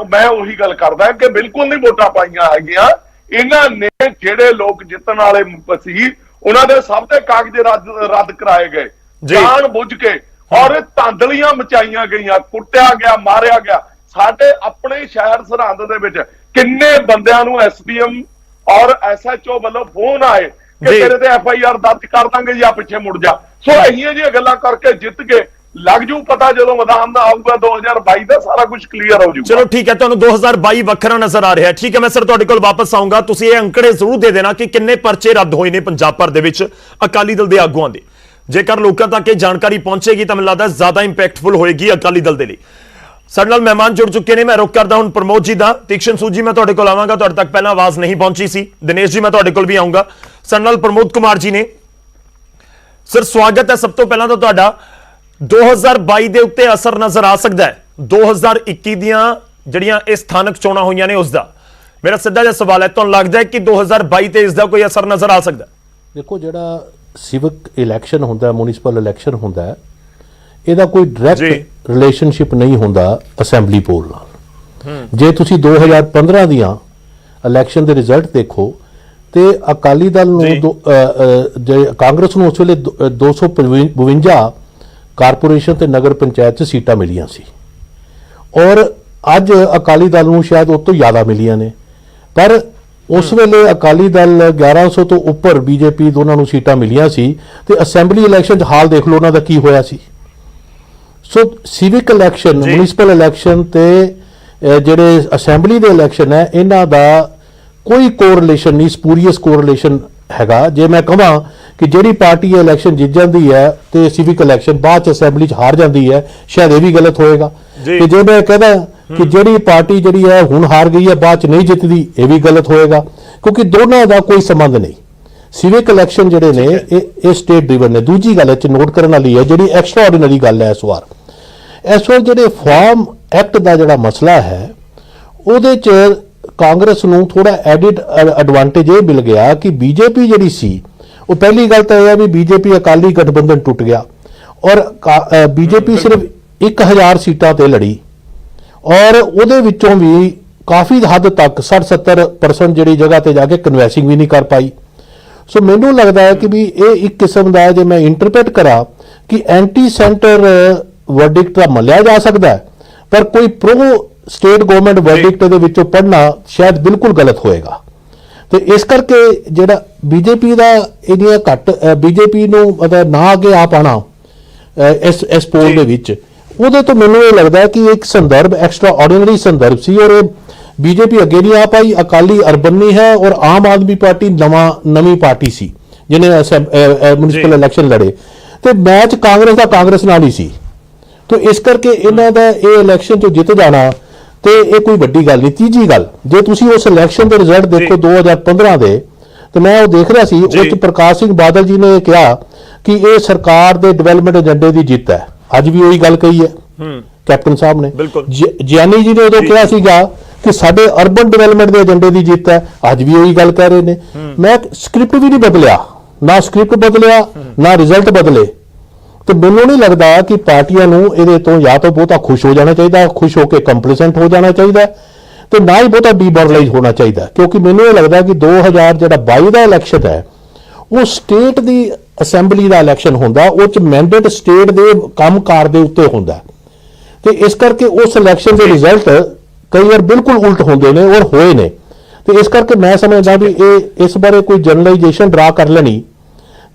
S7: ਮੈਂ ਉਹੀ ਗੱਲ ਕਰਦਾ ਕਿ ਬਿਲਕੁਲ ਨਹੀਂ ਵੋਟਾਂ ਪਾਈਆਂ ਹੈਗੀਆਂ। ਇਹਨਾਂ ਨੇ ਜਿਹੜੇ ਲੋਕ ਜਿੱਤਣ ਵਾਲੇ ਸੀ ਉਹਨਾਂ ਦੇ ਸਭ ਦੇ ਕਾਗਜ਼ ਰੱਦ ਕਰਾਏ ਗਏ ਜਾਣ ਬੁੱਝ ਕੇ, ਔਰ ਧਾਂਦਲੀਆਂ ਮਚਾਈਆਂ ਗਈਆਂ, ਕੁੱਟਿਆ ਗਿਆ, ਮਾਰਿਆ ਗਿਆ। ਸਾਡੇ ਆਪਣੇ ਸ਼ਹਿਰ ਸਰਹੰਦ ਦੇ ਵਿੱਚ ਕਿੰਨੇ ਬੰਦਿਆਂ ਨੂੰ ਐਸਡੀਐਮ ਔਰ ਐਸਐਚਓ ਵੱਲੋਂ ਫੋਨ ਆਏ ਕਿ ਤੇਰੇ ਤੇ ਐਫਆਈਆਰ ਦਰਜ ਕਰ ਦਾਂਗੇ ਜਾਂ ਪਿੱਛੇ ਮੁੜ ਜਾ। ਸੋ ਇਹੀਆਂ ਜਿਹੀਆਂ ਗੱਲਾਂ ਕਰਕੇ ਜਿੱਤ ਕੇ ਲੱਗ ਜੂ ਪਤਾ, ਜਦੋਂ ਮੈਦਾਨ ਦਾ ਆਊਗਾ 2022 ਦਾ ਸਾਰਾ ਕੁਝ ਕਲੀਅਰ ਹੋ ਜਾਊਗਾ।
S1: ਚਲੋ ਠੀਕ ਹੈ, ਤੁਹਾਨੂੰ 2022 ਵੱਖਰਾ ਨਜ਼ਰ ਆ ਰਿਹਾ। ਠੀਕ ਹੈ, ਮੈਂ ਸਰ ਤੁਹਾਡੇ ਕੋਲ ਵਾਪਸ ਆਉਂਗਾ। ਤੁਸੀਂ ਇਹ ਅੰਕੜੇ ਜ਼ਰੂਰ ਦੇ ਦੇਣਾ ਕਿ ਕਿੰਨੇ ਪਰਚੇ ਰੱਦ ਹੋਏ ਨੇ ਪੰਜਾਬ ਭਰ ਦੇ ਵਿੱਚ ਅਕਾਲੀ ਦਲ ਦੇ ਆਗੂਆਂ ਦੇ। ਜੇਕਰ ਲੋਕਾਂ ਤੱਕ ਇਹ ਜਾਣਕਾਰੀ ਪਹੁੰਚੇਗੀ ਤਾਂ ਮੈਨੂੰ ਲੱਗਦਾ ਜ਼ਿਆਦਾ ਇੰਪੈਕਟਫੁਲ ਹੋਏਗੀ ਅਕਾਲੀ ਦਲ ਦੇ ਲਈ। ਸਾਡੇ ਨਾਲ ਮਹਿਮਾਨ ਜੁੜ ਚੁੱਕੇ ਨੇ, ਮੈਂ ਰੁਕ ਕਰਦਾ ਹੁਣ ਪ੍ਰਮੋਦ ਜੀ ਦਾ। ਤੀਕਸ਼ਣ ਸੂਦ ਜੀ, ਮੈਂ ਤੁਹਾਡੇ ਕੋਲ ਆਵਾਂਗਾ, ਤੁਹਾਡੇ ਤੱਕ ਪਹਿਲਾਂ ਆਵਾਜ਼ ਨਹੀਂ ਪਹੁੰਚੀ ਸੀ। ਦਿਨੇਸ਼ ਜੀ, ਮੈਂ ਤੁਹਾਡੇ ਕੋਲ ਵੀ ਆਉਂਗਾ। ਸਾਡੇ ਨਾਲ ਪ੍ਰਮੋਦ ਕੁਮਾਰ ਜੀ ਨੇ। ਸਰ ਸਵਾਗਤ ਹੈ ਸਭ ਤੋਂ ਪਹਿਲਾਂ ਤਾਂ ਤੁਹਾਡਾ। 2022 ਦੇ ਉੱਤੇ ਅਸਰ ਨਜ਼ਰ ਆ ਸਕਦਾ ਹੈ 2021 ਦੀਆਂ ਜਿਹੜੀਆਂ ਇਹ ਸਥਾਨਕ ਚੋਣਾਂ ਹੋਈਆਂ ਨੇ ਉਸ ਦਾ? ਮੇਰਾ ਸਿੱਧਾ ਜਿਹਾ ਸਵਾਲ ਹੈ, ਤੁਹਾਨੂੰ ਲੱਗਦਾ ਹੈ ਕਿ 2022 ਤੇ ਇਸ ਦਾ ਕੋਈ ਅਸਰ ਨਜ਼ਰ ਆ ਸਕਦਾ?
S8: ਦੇਖੋ, ਜਿਹੜਾ ਸਿਵਿਕ ਇਲੈਕਸ਼ਨ ਹੁੰਦਾ, ਮਿਊਨਿਸਪਲ ਇਲੈਕਸ਼ਨ ਹੁੰਦਾ, ਇਹਦਾ ਕੋਈ ਡਾਇਰੈਕਟ ਰਿਲੇਸ਼ਨਸ਼ਿਪ ਨਹੀਂ ਹੁੰਦਾ ਅਸੈਂਬਲੀ ਪੋਲ ਨਾਲ। ਜੇ ਤੁਸੀਂ 2015 ਦੀਆਂ ਇਲੈਕਸ਼ਨ ਦੇ ਰਿਜ਼ਲਟ ਦੇਖੋ ਤੇ ਅਕਾਲੀ ਦਲ ਨੂੰ ਕਾਂਗਰਸ ਨੂੰ ਉਸ ਵੇਲੇ 252 ਕਾਰਪੋਰੇਸ਼ਨ ਤੇ ਨਗਰ ਪੰਚਾਇਤ 'ਚ ਸੀਟਾਂ ਮਿਲੀਆਂ ਸੀ, ਔਰ ਅੱਜ ਅਕਾਲੀ ਦਲ ਨੂੰ ਸ਼ਾਇਦ ਉਸ ਤੋਂ ਜ਼ਿਆਦਾ ਮਿਲੀਆਂ ਨੇ। ਪਰ ਉਸ ਵੇਲੇ ਅਕਾਲੀ ਦਲ 1100 ਤੋਂ ਉੱਪਰ, ਬੀਜੇਪੀ ਦੋਨਾਂ ਨੂੰ ਸੀਟਾਂ ਮਿਲੀਆਂ ਸੀ, ਤੇ ਅਸੈਂਬਲੀ ਇਲੈਕਸ਼ਨ 'ਚ ਹਾਲ ਦੇਖ ਲਓ ਉਹਨਾਂ ਦਾ ਕੀ ਹੋਇਆ ਸੀ। ਸੋ ਸਿਵਿਕ ਇਲੈਕਸ਼ਨ, ਮਿਊਨਿਸਪਲ ਇਲੈਕਸ਼ਨ ਤੇ ਜਿਹੜੇ ਅਸੈਂਬਲੀ ਦੇ ਇਲੈਕਸ਼ਨ ਹੈ, ਇਹਨਾਂ ਦਾ ਕੋਈ ਕੋਰਿਲੇਸ਼ਨ ਨਹੀਂ, ਸਪੂਰੀਅਸ ਕੋਰਿਲੇਸ਼ਨ ਹੈਗਾ। ਜੇ ਮੈਂ ਕਹਾਂ ਕਿ ਜਿਹੜੀ ਪਾਰਟੀ ਇਹ ਇਲੈਕਸ਼ਨ ਜਿੱਤ ਜਾਂਦੀ ਹੈ ਤੇ ਸਿਵਿਕ ਇਲੈਕਸ਼ਨ ਬਾਅਦ ਚ ਅਸੈਂਬਲੀ 'ਚ ਹਾਰ ਜਾਂਦੀ ਹੈ, ਸ਼ਾਇਦ ਇਹ ਵੀ ਗਲਤ ਹੋਏਗਾ। ਤੇ ਜੇ ਮੈਂ ਕਹਿੰਦਾ ਕਿ ਜਿਹੜੀ ਪਾਰਟੀ ਜਿਹੜੀ ਹੈ ਹੁਣ ਹਾਰ ਗਈ ਹੈ ਬਾਅਦ ਚ ਨਹੀਂ ਜਿੱਤਦੀ, ਇਹ ਵੀ ਗਲਤ ਹੋਏਗਾ, ਕਿਉਂਕਿ ਦੋਨਾਂ ਦਾ ਕੋਈ ਸੰਬੰਧ ਨਹੀਂ। ਸਿਵਿਕ ਇਲੈਕਸ਼ਨ ਜਿਹੜੇ ਨੇ ਇਹ ਸਟੇਟ ਡਿਵਨ ਨੇ। ਦੂਜੀ ਗੱਲ ਚ ਨੋਟ ਕਰਨ ਵਾਲੀ ਹੈ, ਜਿਹੜੀ ਐਕਸਟਰਾ ਆਰਡੀਨਰੀ ਗੱਲ ਹੈ, ਇਸ ਵਾਰ ਜਿਹੜੇ ਫਾਰਮ ਐਕਟ ਦਾ ਜਿਹੜਾ ਮਸਲਾ ਹੈ, ਉਹਦੇ ਚ ਕਾਂਗਰਸ ਨੂੰ ਥੋੜਾ ਐਡਿਡ ਐਡਵਾਂਟੇਜ ਇਹ ਮਿਲ ਗਿਆ ਕਿ ਬੀਜੇਪੀ ਜਿਹੜੀ ਸੀ, ਉਹ ਪਹਿਲੀ ਗੱਲ ਤਾਂ ਇਹ ਹੈ ਵੀ ਬੀਜੇਪੀ ਅਕਾਲੀ ਗਠਬੰਧਨ ਟੁੱਟ ਗਿਆ, ਔਰ ਬੀਜੇਪੀ ਸਿਰਫ 1000 ਸੀਟਾਂ ਤੇ ਲੜੀ, ਔਰ ਉਹਦੇ ਵਿੱਚੋਂ ਵੀ ਕਾਫੀ ਹੱਦ ਤੱਕ 60-70% ਜਿਹੜੀ ਜਗ੍ਹਾ ਤੇ ਜਾ ਕੇ ਕਨਵੈਂਸਿੰਗ ਵੀ ਨਹੀਂ ਕਰ ਪਾਈ। ਸੋ ਮੈਨੂੰ ਲੱਗਦਾ ਹੈ ਕਿ ਵੀ ਇਹ ਇੱਕ ਕਿਸਮ ਦਾ, ਜੇ ਮੈਂ ਇੰਟਰਪ੍ਰੀਟ ਕਰਾਂ, ਕਿ ਐਂਟੀ ਸੈਂਟਰ ਵਰਡਿਕਟ ਦਾ ਮੰਨਿਆ ਜਾ ਸਕਦਾ ਹੈ, ਪਰ ਕੋਈ ਪ੍ਰੋ ਸਟੇਟ ਗਵਰਨਮੈਂਟ ਵਰਡਿਕਟ ਦੇ ਵਿੱਚੋਂ ਪੜ੍ਹਨਾ ਸ਼ਾਇਦ ਬਿਲਕੁਲ ਗਲਤ ਹੋਏਗਾ। ਤੇ ਇਸ ਕਰਕੇ ਜਿਹੜਾ ਬੀਜੇਪੀ ਦਾ ਇਹਦੀਆਂ ਘੱਟ, ਬੀਜੇਪੀ ਨੂੰ ਮਤਲਬ ਨਾ ਅੱਗੇ ਆ ਪਾਣਾ ਇਸ ਪੋਲ ਦੇ ਵਿੱਚ, ਉਹਦੇ ਤੋਂ ਮੈਨੂੰ ਇਹ ਲੱਗਦਾ ਹੈ ਕਿ ਇੱਕ ਸੰਦਰਭ ਐਕਸਟਰਾ ਆਰਡੀਨਰੀ ਸੰਦਰਭ ਸੀ, ਔਰ ਬੀਜੇਪੀ ਅੱਗੇ ਨਹੀਂ ਆ ਪਾਈ। ਅਕਾਲੀ ਅਰਬਨ ਨਹੀਂ ਹੈ, ਔਰ ਆਮ ਆਦਮੀ ਪਾਰਟੀ ਨਵੀਂ ਪਾਰਟੀ ਸੀ ਜਿਹਨੇ ਮਿਊਨਿਸਪਲ ਇਲੈਕਸ਼ਨ ਲੜੇ, ਤੇ ਮੈਚ ਕਾਂਗਰਸ ਦਾ ਕਾਂਗਰਸ ਨਾਲ ਹੀ ਸੀ। ਤੇ ਇਸ ਕਰਕੇ ਇਹਨਾਂ ਦਾ ਇਹ ਇਲੈਕਸ਼ਨ ਤੋਂ ਜਿੱਤ ਜਾਣਾ ਤੇ ਇਹ ਕੋਈ ਵੱਡੀ ਗੱਲ ਨਹੀਂ। ਤੀਜੀ ਗੱਲ, ਜੇ ਤੁਸੀਂ ਉਸ ਇਲੈਕਸ਼ਨ ਦੇ ਰਿਜ਼ਲਟ ਦੇਖੋ 2015 ਦੇ, ਤੇ ਮੈਂ ਉਹ ਦੇਖ ਰਿਹਾ ਸੀ, ਉਸ ਚ ਪ੍ਰਕਾਸ਼ ਸਿੰਘ ਬਾਦਲ ਜੀ ਨੇ ਕਿਹਾ ਕਿ ਇਹ ਸਰਕਾਰ ਦੇ ਡਿਵੈਲਪਮੈਂਟ ਏਜੰਡੇ ਦੀ ਜਿੱਤ ਹੈ। ਅੱਜ ਵੀ ਉਹੀ ਗੱਲ ਕਹੀ ਹੈ ਕੈਪਟਨ ਸਾਹਿਬ ਨੇ। ਜਿਆਨੀ ਜੀ ਨੇ ਉਦੋਂ ਕਿਹਾ ਸੀਗਾ ਕਿ ਸਾਡੇ ਅਰਬਨ ਡਿਵੈਲਪਮੈਂਟ ਦੇ ਏਜੰਡੇ ਦੀ ਜਿੱਤ ਹੈ, ਅੱਜ ਵੀ ਉਹੀ ਗੱਲ ਕਹਿ ਰਹੇ ਨੇ। ਮੈਂ ਸਕ੍ਰਿਪਟ ਵੀ ਨਹੀਂ ਬਦਲਿਆ, ਨਾ ਸਕ੍ਰਿਪਟ ਬਦਲਿਆ, ਨਾ ਰਿਜ਼ਲਟ ਬਦਲੇ। ਤੇ ਮੈਨੂੰ ਨਹੀਂ ਲੱਗਦਾ ਕਿ ਪਾਰਟੀਆਂ ਨੂੰ ਇਹਦੇ ਤੋਂ ਜਾਂ ਤਾਂ ਬਹੁਤਾ ਖੁਸ਼ ਹੋ ਜਾਣਾ ਚਾਹੀਦਾ, ਖੁਸ਼ ਹੋ ਕੇ ਕੰਪਲੀਸੈਂਟ ਹੋ ਜਾਣਾ ਚਾਹੀਦਾ, ਤੇ ਨਾ ਹੀ ਬਹੁਤਾ ਡੀਮੋਰਲਾਈਜ਼ ਹੋਣਾ ਚਾਹੀਦਾ। ਕਿਉਂਕਿ ਮੈਨੂੰ ਇਹ ਲੱਗਦਾ ਕਿ 2022 ਦਾ ਇਲੈਕਸ਼ਨ ਹੈ, ਉਹ ਸਟੇਟ ਦੀ ਅਸੈਂਬਲੀ ਦਾ ਇਲੈਕਸ਼ਨ ਹੁੰਦਾ, ਉਹ ਚ ਮੈਂਡੇਟ ਸਟੇਟ ਦੇ ਕੰਮਕਾਰ ਦੇ ਉੱਤੇ ਹੁੰਦਾ ਤੇ ਇਸ ਕਰਕੇ ਉਸ ਇਲੈਕਸ਼ਨ ਦੇ ਰਿਜ਼ਲਟ ਕਈ ਵਾਰ ਬਿਲਕੁਲ ਉਲਟ ਹੁੰਦੇ ਨੇ ਔਰ ਹੋਏ ਨੇ। ਤੇ ਇਸ ਕਰਕੇ ਮੈਂ ਸਮਝਦਾ ਵੀ ਇਹ ਇਸ ਬਾਰੇ ਕੋਈ ਜਨਰਲਾਈਜੇਸ਼ਨ ਡਰਾ ਕਰ ਲੈਣੀ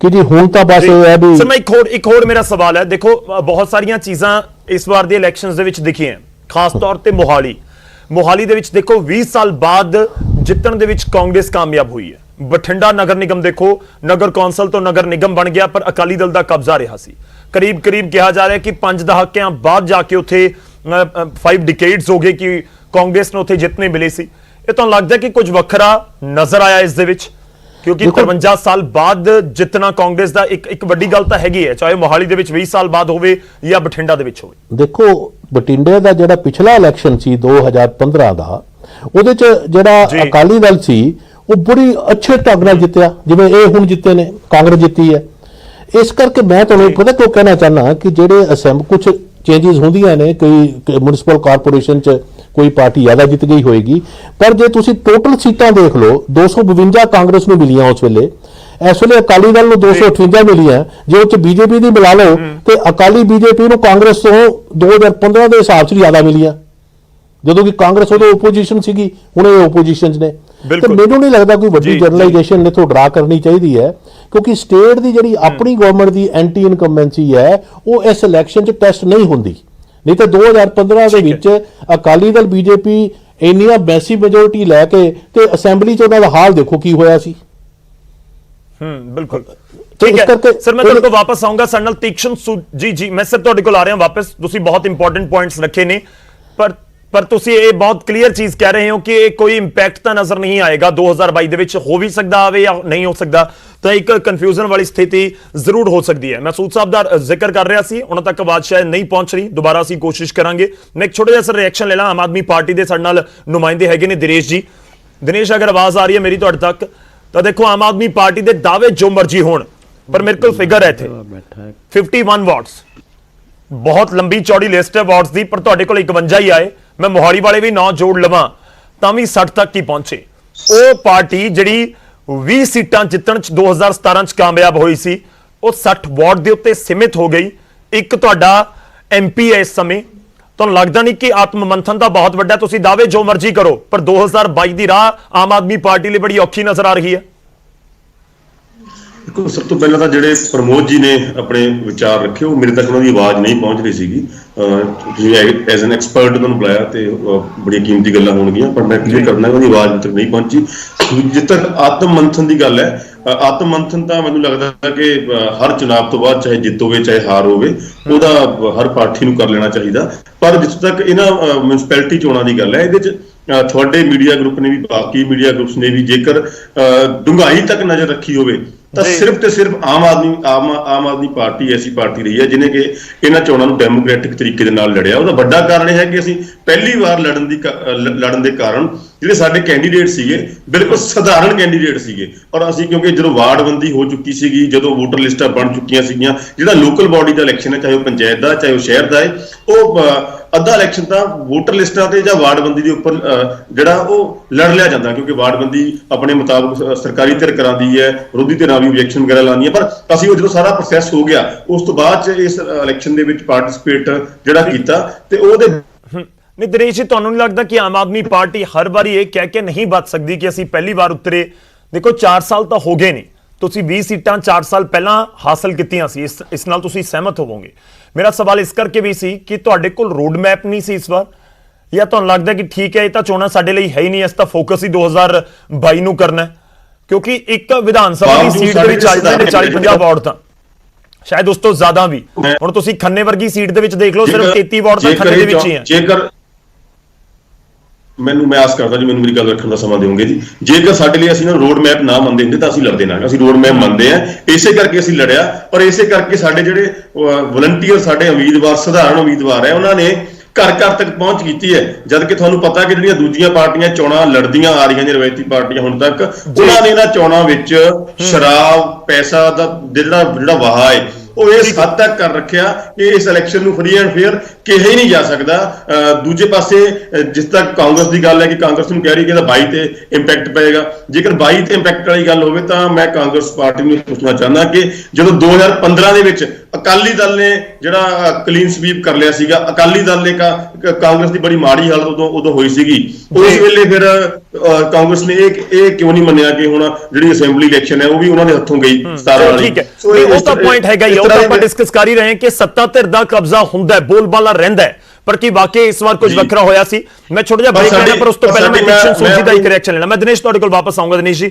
S8: ਕਿ ਜੀ ਹੁਣ ਤਾਂ ਬਸ ਇਹ ਹੈ ਵੀ।
S1: ਸਰ ਮੈਂ ਇੱਕ ਹੋਰ ਮੇਰਾ ਸਵਾਲ ਹੈ, ਦੇਖੋ ਬਹੁਤ ਸਾਰੀਆਂ ਚੀਜ਼ਾਂ ਇਸ ਵਾਰ ਦੇ ਇਲੈਕਸ਼ਨਸ ਦੇ ਵਿੱਚ ਦਿਖੀਆਂ, ਖਾਸ ਤੌਰ ਤੇ ਮੋਹਾਲੀ ਦੇ ਵਿੱਚ ਦੇਖੋ 20 ਸਾਲ ਬਾਅਦ ਜਿੱਤਣ ਦੇ ਵਿੱਚ ਕਾਂਗਰਸ ਕਾਮਯਾਬ ਹੋਈ ਹੈ। ਬਠਿੰਡਾ ਨਗਰ ਨਿਗਮ ਦੇਖੋ, ਨਗਰ ਕੌਂਸਲ ਤੋਂ ਨਗਰ ਨਿਗਮ ਬਣ ਗਿਆ ਪਰ ਅਕਾਲੀ ਦਲ ਦਾ ਕਬਜ਼ਾ ਰਿਹਾ ਸੀ। ਕਰੀਬ ਕਿਹਾ ਜਾ ਰਿਹਾ ਕਿ 5 ਦਹਾਕਿਆਂ ਬਾਅਦ ਜਾ ਕੇ ਉੱਥੇ 5 ਡਿਕੇਡਸ ਹੋ ਗਏ ਕਿ ਕਾਂਗਰਸ ਨੂੰ ਉੱਥੇ ਜਿੱਤ ਨਹੀਂ ਮਿਲੀ ਸੀ। ਇਹ ਤੁਹਾਨੂੰ ਲੱਗਦਾ ਕਿ ਕੁਝ ਵੱਖਰਾ ਨਜ਼ਰ ਆਇਆ ਇਸ ਦੇ ਵਿੱਚ, ਕਿਉਂਕਿ 53 ਸਾਲ ਬਾਅਦ ਜਿੱਤਣਾ ਕਾਂਗਰਸ ਦਾ ਇੱਕ ਵੱਡੀ ਗੱਲ ਤਾਂ ਹੈਗੀ ਹੈ, ਚਾਹੇ ਮੋਹਾਲੀ ਦੇ ਵਿੱਚ 20 ਸਾਲ ਬਾਅਦ ਹੋਵੇ ਜਾਂ ਬਠਿੰਡਾ ਦੇ ਵਿੱਚ ਹੋਵੇ।
S8: ਦੇਖੋ ਬਠਿੰਡੇ ਦਾ ਜਿਹੜਾ ਪਿਛਲਾ ਇਲੈਕਸ਼ਨ ਸੀ 2015 ਦਾ, ਉਹਦੇ ਚ ਜਿਹੜਾ ਅਕਾਲੀ ਦਲ ਸੀ ਉਹ ਬੜੀ ਅੱਛੇ ਢੰਗ ਨਾਲ ਜਿੱਤਿਆ, ਜਿਵੇਂ ਇਹ ਹੁਣ ਜਿੱਤੇ ਨੇ, ਕਾਂਗਰਸ ਜਿੱਤੀ ਹੈ। ਇਸ ਕਰਕੇ ਮੈਂ ਤੁਹਾਨੂੰ ਪਤਾ ਕਿਉਂ ਕਹਿਣਾ ਚਾਹੁੰਦਾ ਕਿ ਜਿਹੜੇ ਕੁਝ ਚੇਂਜਸ ਹੁੰਦੀਆਂ ਨੇ, ਕੋਈ ਮਿਊਨਿਸਪਲ ਕਾਰਪੋਰੇਸ਼ਨ ਚ ਕੋਈ ਪਾਰਟੀ ਜ਼ਿਆਦਾ ਜਿੱਤ ਗਈ ਹੋਏਗੀ, ਪਰ ਜੇ ਤੁਸੀਂ ਟੋਟਲ ਸੀਟਾਂ ਦੇਖ ਲਓ 252 ਕਾਂਗਰਸ ਨੂੰ ਮਿਲੀਆਂ ਉਸ ਵੇਲੇ, ਇਸ ਵੇਲੇ ਅਕਾਲੀ ਦਲ ਨੂੰ 258 ਮਿਲੀਆਂ। ਜੇ ਉਹ ਚ ਬੀਜੇਪੀ ਦੀ ਮਿਲਾ ਲਓ ਤੇ ਅਕਾਲੀ ਬੀਜੇਪੀ ਨੂੰ ਕਾਂਗਰਸ ਤੋਂ 2015 ਦੇ ਹਿਸਾਬ 'ਚ ਜ਼ਿਆਦਾ ਮਿਲੀਆਂ, ਜਦੋਂ ਕਿ ਕਾਂਗਰਸ ਉਦੋਂ ਓਪੋਜੀਸ਼ਨ ਸੀਗੀ, ਹੁਣ ਇਹ ਓਪੋਜੀਸ਼ਨ 'ਚ ਨੇ। ਤੇ ਮੈਨੂੰ ਨਹੀਂ ਲੱਗਦਾ ਕੋਈ ਵੱਡੀ ਜਨਰਲਾਈਜੇਸ਼ਨ ਇਥੋਂ ਡਰਾ ਕਰਨੀ ਚਾਹੀਦੀ ਹੈ, ਕਿਉਂਕਿ ਸਟੇਟ ਦੀ ਜਿਹੜੀ ਆਪਣੀ ਗਵਰਨਮੈਂਟ ਦੀ ਐਂਟੀ ਇਨਕੰਬੈਂਸੀ ਹੈ ਉਹ ਇਸ ਇਲੈਕਸ਼ਨ 'ਚ ਟੈਸਟ ਨਹੀਂ ਹੁੰਦੀ। ਨਹੀਂ ਤਾਂ 2015 ਦੇ ਵਿੱਚ ਅਕਾਲੀ ਦਲ ਬੀਜੇਪੀ ਇੰਨੀਆਂ ਮੈਸਿਵ ਮੈਜੋਰਿਟੀ ਲੈ ਕੇ ਤੇ ਅਸੈਂਬਲੀ 'ਚ ਉਹਨਾਂ ਦਾ ਹਾਲ ਦੇਖੋ ਕੀ ਹੋਇਆ ਸੀ।
S1: ਬਿਲਕੁਲ ਠੀਕ ਹੈ ਸਰ, ਮੈਂ ਤੁਹਾਡੇ ਕੋਲ ਵਾਪਸ ਆਉਂਗਾ। ਸਾਡੇ ਨਾਲ ਤੀਕਸ਼ਣ ਜੀ ਮੈਂ ਸਰ ਤੁਹਾਡੇ ਕੋਲ ਆ ਰਿਹਾ ਵਾਪਸ। ਤੁਸੀਂ ਬਹੁਤ ਇੰਪੋਰਟੈਂਟ ਪੁਆਇੰਟਸ ਰੱਖੇ ਨੇ, ਪਰ ਤੁਸੀਂ ਇਹ ਬਹੁਤ ਕਲੀਅਰ ਚੀਜ਼ ਕਹਿ ਰਹੇ ਹੋ ਕਿ ਇਹ ਕੋਈ ਇੰਪੈਕਟ ਤਾਂ ਨਜ਼ਰ ਨਹੀਂ ਆਏਗਾ 2022 ਦੇ ਵਿੱਚ। ਹੋ ਵੀ ਸਕਦਾ ਆਵੇ ਜਾਂ ਨਹੀਂ ਹੋ ਸਕਦਾ, ਤਾਂ ਇੱਕ ਕਨਫਿਊਜ਼ਨ ਵਾਲੀ ਸਥਿਤੀ ਜ਼ਰੂਰ ਹੋ ਸਕਦੀ ਹੈ। ਮੈਂ ਸੂਦ ਸਾਹਿਬ ਦਾ ਜ਼ਿਕਰ ਕਰ ਰਿਹਾ ਸੀ, ਉਹਨਾਂ ਤੱਕ ਆਵਾਜ਼ ਸ਼ਾਇਦ ਨਹੀਂ ਪਹੁੰਚ ਰਹੀ, ਦੁਬਾਰਾ ਅਸੀਂ ਕੋਸ਼ਿਸ਼ ਕਰਾਂਗੇ। ਮੈਂ ਇੱਕ ਛੋਟਾ ਜਿਹਾ ਸਰ ਰਿਐਕਸ਼ਨ ਲੈ ਲਾਂ। ਆਮ ਆਦਮੀ ਪਾਰਟੀ ਦੇ ਸਾਡੇ ਨਾਲ ਨੁਮਾਇੰਦੇ ਹੈਗੇ ਨੇ ਦਿਨੇਸ਼ ਜੀ। ਦਿਨੇਸ਼, ਅਗਰ ਆਵਾਜ਼ ਆ ਰਹੀ ਹੈ ਮੇਰੀ ਤੁਹਾਡੇ ਤੱਕ, ਤਾਂ ਦੇਖੋ ਆਮ ਆਦਮੀ ਪਾਰਟੀ ਦੇ ਦਾਅਵੇ ਜੋ ਮਰਜ਼ੀ ਹੋਣ, ਪਰ ਮੇਰੇ ਕੋਲ ਫਿਗਰ ਹੈ ਇੱਥੇ 51 ਵਾਰਡਸ, ਬਹੁਤ ਲੰਬੀ ਚੌੜੀ ਲਿਸਟ ਹੈ ਵਾਰਡਸ ਦੀ, ਪਰ ਤੁਹਾਡੇ ਕੋਲ 51 ਹੀ ਆਏ। ਮੈਂ ਮੋਹਾਲੀ ਵਾਲੇ ਵੀ 9 ਜੋੜ ਲਵਾਂ ਤਾਂ ਵੀ 60 ਤੱਕ ਹੀ ਪਹੁੰਚੇ। ਉਹ ਪਾਰਟੀ ਜਿਹੜੀ 20 ਸੀਟਾਂ ਜਿੱਤਣ ਚ 2017 ਚ ਕਾਮਯਾਬ ਹੋਈ ਸੀ, ਉਹ 60 ਵਾਰਡ ਦੇ ਉੱਤੇ ਸੀਮਿਤ ਹੋ ਗਈ। ਇੱਕ ਤੁਹਾਡਾ MP ਹੈ ਇਸ ਸਮੇਂ। ਤੁਹਾਨੂੰ ਲੱਗਦਾ ਨਹੀਂ ਕਿ ਆਤਮ ਮੰਥਨ ਤਾਂ ਬਹੁਤ ਵੱਡਾ, ਤੁਸੀਂ ਦਾਅਵੇ ਜੋ ਮਰਜ਼ੀ ਕਰੋ, ਪਰ 2022 ਦੀ ਰਾਹ ਆਮ ਆਦਮੀ ਪਾਰਟੀ ਲਈ ਬੜੀ ਔਖੀ ਨਜ਼ਰ ਆ ਰਹੀ ਹੈ?
S9: ਦੇਖੋ, ਸਭ ਤੋਂ ਪਹਿਲਾਂ ਤਾਂ ਜਿਹੜੇ ਪ੍ਰਮੋਦ ਜੀ ਨੇ ਆਪਣੇ ਵਿਚਾਰ ਰੱਖੇ, ਉਹ ਮੇਰੇ ਤੱਕ ਉਹਨਾਂ ਦੀ ਆਵਾਜ਼ ਨਹੀਂ ਪਹੁੰਚ ਰਹੀ ਸੀਗੀ। ਤੁਸੀਂ ਐਜ਼ ਐਨ ਐਕਸਪਰਟ ਉਹਨਾਂ ਨੂੰ ਬੁਲਾਇਆ ਤੇ ਬੜੀਆਂ ਕੀਮਤੀ ਗੱਲਾਂ ਹੋਣਗੀਆਂ, ਪਰ ਮੈਂ ਕਲੀਅਰ ਕਰਨਾ ਉਹਨਾਂ ਦੀ ਆਵਾਜ਼ ਮੇਰੇ ਤੱਕ ਨਹੀਂ ਪਹੁੰਚੀ। ਜਿੱਥੇ ਤੱਕ ਆਤਮ ਮੰਥਨ ਦੀ ਗੱਲ ਹੈ, ਆਤਮ ਮੰਥਨ ਤਾਂ ਮੈਨੂੰ ਲੱਗਦਾ ਕਿ ਹਰ ਚੁਣਾਵ ਤੋਂ ਬਾਅਦ ਚਾਹੇ ਜਿੱਤ ਹੋਵੇ ਚਾਹੇ ਹਾਰ ਹੋਵੇ, ਉਹਦਾ ਹਰ ਪਾਰਟੀ ਨੂੰ ਕਰ ਲੈਣਾ ਚਾਹੀਦਾ। ਪਰ ਜਿੱਥੇ ਤੱਕ ਇਹਨਾਂ ਮਿਊਨਿਸਪੈਲਿਟੀ ਚੋਣਾਂ ਦੀ ਗੱਲ ਹੈ, ਇਹਦੇ 'ਚ ਤੁਹਾਡੇ ਮੀਡੀਆ ਗਰੁੱਪ ਨੇ ਵੀ, ਬਾਕੀ ਮੀਡੀਆ ਗਰੁੱਪਸ ਨੇ ਵੀ ਜੇਕਰ ਡੂੰਘਾਈ ਤੱਕ ਨਜ਼ਰ ਰੱਖੀ ਹੋਵੇ ਤਾਂ ਸਿਰਫ ਤੇ ਸਿਰਫ ਆਮ ਆਦਮੀ ਪਾਰਟੀ ਐਸੀ ਪਾਰਟੀ ਰਹੀ ਹੈ ਜਿਹਨੇ ਕਿ ਇਹਨਾਂ ਚੋਣਾਂ ਨੂੰ ਡੈਮੋਕ੍ਰੈਟਿਕ ਤਰੀਕੇ ਦੇ ਨਾਲ ਲੜਿਆ। ਉਹਦਾ ਵੱਡਾ ਕਾਰਨ ਇਹ ਹੈ ਕਿ ਅਸੀਂ ਪਹਿਲੀ ਵਾਰ ਲੜਨ ਦੇ ਕਾਰਨ ਜਿਹੜੇ ਸਾਡੇ ਕੈਂਡੀਡੇਟ ਸੀਗੇ ਬਿਲਕੁਲ ਸਧਾਰਨ ਕੈਂਡੀਡੇਟ ਸੀਗੇ, ਔਰ ਅਸੀਂ ਕਿਉਂਕਿ ਜਦੋਂ ਵਾਰਡਬੰਦੀ ਹੋ ਚੁੱਕੀ ਸੀਗੀ, ਜਦੋਂ ਵੋਟਰ ਲਿਸਟਾਂ ਬਣ ਚੁੱਕੀਆਂ ਸੀਗੀਆਂ, ਜਿਹੜਾ ਲੋਕਲ ਬਾਡੀ ਦਾ ਇਲੈਕਸ਼ਨ ਹੈ, ਚਾਹੇ ਉਹ ਪੰਚਾਇਤ ਦਾ ਚਾਹੇ ਉਹ ਸ਼ਹਿਰ ਦਾ ਹੈ, ਉਹ ਅੱਧਾ ਇਲੈਕਸ਼ਨ ਤਾਂ ਵੋਟਰ ਲਿਸਟਾਂ ਤੇ ਜਾਂ ਵਾਰਡਬੰਦੀ ਦੇ ਉੱਪਰ ਜਿਹੜਾ ਉਹ ਲੜ ਲਿਆ ਜਾਂਦਾ, ਕਿਉਂਕਿ ਵਾਰਡਬੰਦੀ ਆਪਣੇ ਮੁਤਾਬਕ ਸਰਕਾਰੀ ਧਿਰ ਕਰਾਉਂਦੀ ਹੈ, ਵਿਰੋਧੀ ਧਿਰਾਂ ਵੀ ਇਲੈਕਸ਼ਨ ਵਗੈਰਾ ਲਾਉਂਦੀ ਹੈ। ਪਰ ਅਸੀਂ ਉਹ ਜਦੋਂ ਸਾਰਾ ਪ੍ਰੋਸੈਸ ਹੋ ਗਿਆ, ਉਸ ਤੋਂ ਬਾਅਦ ਚ ਇਸ ਇਲੈਕਸ਼ਨ ਦੇ ਵਿੱਚ ਪਾਰਟਿਸਿਪੇਟ ਜਿਹੜਾ ਕੀਤਾ ਤੇ ਉਹਦੇ
S1: ਨਹੀਂ। ਦਿਨੇਸ਼ ਜੀ, ਤੁਹਾਨੂੰ ਨਹੀਂ ਲੱਗਦਾ ਕਿ ਆਮ ਆਦਮੀ ਪਾਰਟੀ ਹਰ ਵਾਰੀ ਇਹ ਕਹਿ ਕੇ ਨਹੀਂ ਬਚ ਸਕਦੀ ਕਿ ਅਸੀਂ ਪਹਿਲੀ ਵਾਰ ਉਤਰੇ? ਦੇਖੋ 4 ਸਾਲ ਤਾਂ ਹੋ ਗਏ ਨੇ, ਤੁਸੀਂ 20 ਸੀਟਾਂ 4 ਸਾਲ ਪਹਿਲਾਂ ਹਾਸਲ ਕੀਤੀਆਂ ਸੀ, ਇਸ ਨਾਲ ਤੁਸੀਂ ਸਹਿਮਤ ਹੋਵੋਗੇ। ਮੇਰਾ ਸਵਾਲ ਇਸ ਕਰਕੇ ਵੀ ਸੀ ਕਿ ਤੁਹਾਡੇ ਕੋਲ ਰੋਡ ਮੈਪ ਨਹੀਂ ਸੀ ਇਸ ਵਾਰ, ਜਾਂ ਤੁਹਾਨੂੰ ਲੱਗਦਾ ਕਿ ਠੀਕ ਹੈ ਇਹ ਤਾਂ ਚੋਣਾਂ ਸਾਡੇ ਲਈ ਹੈ ਹੀ ਨਹੀਂ, ਇਸ ਦਾ ਫੋਕਸ ਹੀ 2022 ਨੂੰ ਕਰਨਾ ਹੈ? ਕਿਉਂਕਿ ਇੱਕ ਵਿਧਾਨ ਸਭਾ ਦੀ ਸੀਟ ਦੇ ਵਿੱਚ ਚੱਲਦੇ ਨੇ 40-50 ਵਾਰਡ, ਤਾਂ ਸ਼ਾਇਦ ਉਸ ਤੋਂ ਜ਼ਿਆਦਾ ਵੀ। ਹੁਣ ਤੁਸੀਂ ਖੰਨੇ ਵਰਗੀ ਸੀਟ ਦੇ ਵਿੱਚ ਦੇਖ ਲਓ, ਸਿਰਫ 33 ਵਾਰਡ ਤਾਂ ਖੰਨੇ ਦੇ ਵਿੱਚ ਹੀ ਹੈ।
S9: ਜੇਕਰ ਮੈਂ ਆਸ ਕਰਦਾ ਜੀ ਮੈਨੂੰ ਮੇਰੀ ਗੱਲ ਰੱਖਣ ਦਾ ਸਮਾਂ ਦਿਓਗੇ ਜੀ। ਜੇਕਰ ਸਾਡੇ ਲਈ ਅਸੀਂ ਨਾ ਰੋਡ ਮੈਪ ਨਾ ਮੰਨਦੇ ਹੁੰਦੇ ਤਾਂ ਅਸੀਂ ਲੜਦੇ ਨਾ, ਅਸੀਂ ਰੋਡ ਮੈਪ ਮੰਨਦੇ ਆ, ਇਸੇ ਕਰਕੇ ਅਸੀਂ ਲੜਿਆ। ਔਰ ਇਸੇ ਕਰਕੇ ਸਾਡੇ ਜਿਹੜੇ ਵਲੰਟੀਅਰ, ਸਾਡੇ ਉਮੀਦਵਾਰ, ਸਧਾਰਨ ਉਮੀਦਵਾਰ ਹੈ, ਉਹਨਾਂ ਨੇ ਘਰ ਘਰ ਤੱਕ ਪਹੁੰਚ ਕੀਤੀ ਹੈ। ਜਦ ਕਿ ਤੁਹਾਨੂੰ ਪਤਾ ਕਿ ਜਿਹੜੀਆਂ ਦੂਜੀਆਂ ਪਾਰਟੀਆਂ ਚੋਣਾਂ ਲੜਦੀਆਂ ਆ ਰਹੀਆਂ ਨੇ, ਰਵਾਇਤੀ ਪਾਰਟੀਆਂ ਹੁਣ ਤੱਕ, ਉਹਨਾਂ ਨੇ ਇਹਨਾਂ ਚੋਣਾਂ ਵਿੱਚ ਸ਼ਰਾਬ, ਪੈਸਾ ਦਾ ਜਿਹੜਾ ਵਹਾਅ ਹੈ ਉਹ ਇਸ ਹੱਦ ਤੱਕ ਕਰ ਰੱਖਿਆ ਕਿ ਇਸ ਇਲੈਕਸ਼ਨ ਨੂੰ ਫਰੀ ਐਂਡ ਫੇਅਰ ਕਿਹਾ ਹੀ ਨਹੀਂ ਜਾ ਸਕਦਾ। ਦੂਜੇ ਪਾਸੇ ਜਿਸ ਤੱਕ ਕਾਂਗਰਸ ਦੀ ਗੱਲ ਹੈ ਕਿ ਕਾਂਗਰਸ ਨੂੰ ਕਹਿ ਰਹੀ ਕਿ ਇਹਦਾ 22 ਤੇ ਇੰਪੈਕਟ ਪਏਗਾ, ਜੇਕਰ 22 ਤੇ ਇੰਪੈਕਟ ਵਾਲੀ ਗੱਲ ਹੋਵੇ ਤਾਂ ਮੈਂ ਕਾਂਗਰਸ ਪਾਰਟੀ ਨੂੰ ਪੁੱਛਣਾ ਚਾਹੁੰਦਾ ਕਿ ਜਦੋਂ 2015 ਦੇ ਵਿੱਚ ਅਕਾਲੀ ਦਲ ਨੇ ਜਿਹੜਾ ਕਲੀਨ ਸਵੀਪ ਕਰ ਲਿਆ ਸੀਗਾ, ਅਕਾਲੀ ਦਲ ਨੇ ਕਾਂਗਰਸ ਦੀ ਬੜੀ ਮਾੜੀ ਹਾਲਤ ਉਦੋਂ ਹੋਈ ਸੀਗੀ, ਉਸ ਵੇਲੇ ਫਿਰ ਕਾਂਗਰਸ ਨੇ ਇਹ ਕਿਉਂ ਨਹੀਂ ਮੰਨਿਆ ਕਿ ਹੁਣ ਜਿਹੜੀ ਅਸੈਂਬਲੀ ਇਲੈਕਸ਼ਨ ਹੈ ਉਹ ਵੀ ਉਹਨਾਂ ਦੇ ਹੱਥੋਂ ਗਈ 17 ਵਾਲੀ।
S1: ਠੀਕ ਹੈ, ਉਹ ਤਾਂ ਪੁਆਇੰਟ ਹੈਗਾ ਹੀ, ਉਹ ਤਾਂ ਆਪਾਂ ਡਿਸਕਸ ਕਰ ਹੀ ਰਹੇ ਹਾਂ ਕਿ ਸੱਤਾ ਧਿਰ ਦਾ ਕਬਜ਼ਾ ਹੁੰਦਾ ਹੈ, ਬੋਲਬਾਲਾ ਰਹਿੰਦਾ ਹੈ, ਪਰ ਕੀ ਵਾਕਈ ਇਸ ਵਾਰ ਕੁਝ ਵੱਖਰਾ ਹੋਇਆ ਸੀ? ਮੈਂ ਛੋਟਾ ਜਿਹਾ ਬ੍ਰੇਕ ਲੈਣਾ, ਪਰ ਉਸ ਤੋਂ ਪਹਿਲਾਂ ਮੈਂ ਤੀਕਸ਼ਣ ਸੂਜੀ ਦਾ ਇੱਕ ਰਿਐਕਸ਼ਨ ਲੈਣਾ। ਮੈਂ ਦਿਨੇਸ਼ ਤੁਹਾਡੇ ਕੋਲ ਵਾਪਸ ਆਉਂਗਾ। ਦਿਨੇਸ਼ ਜੀ,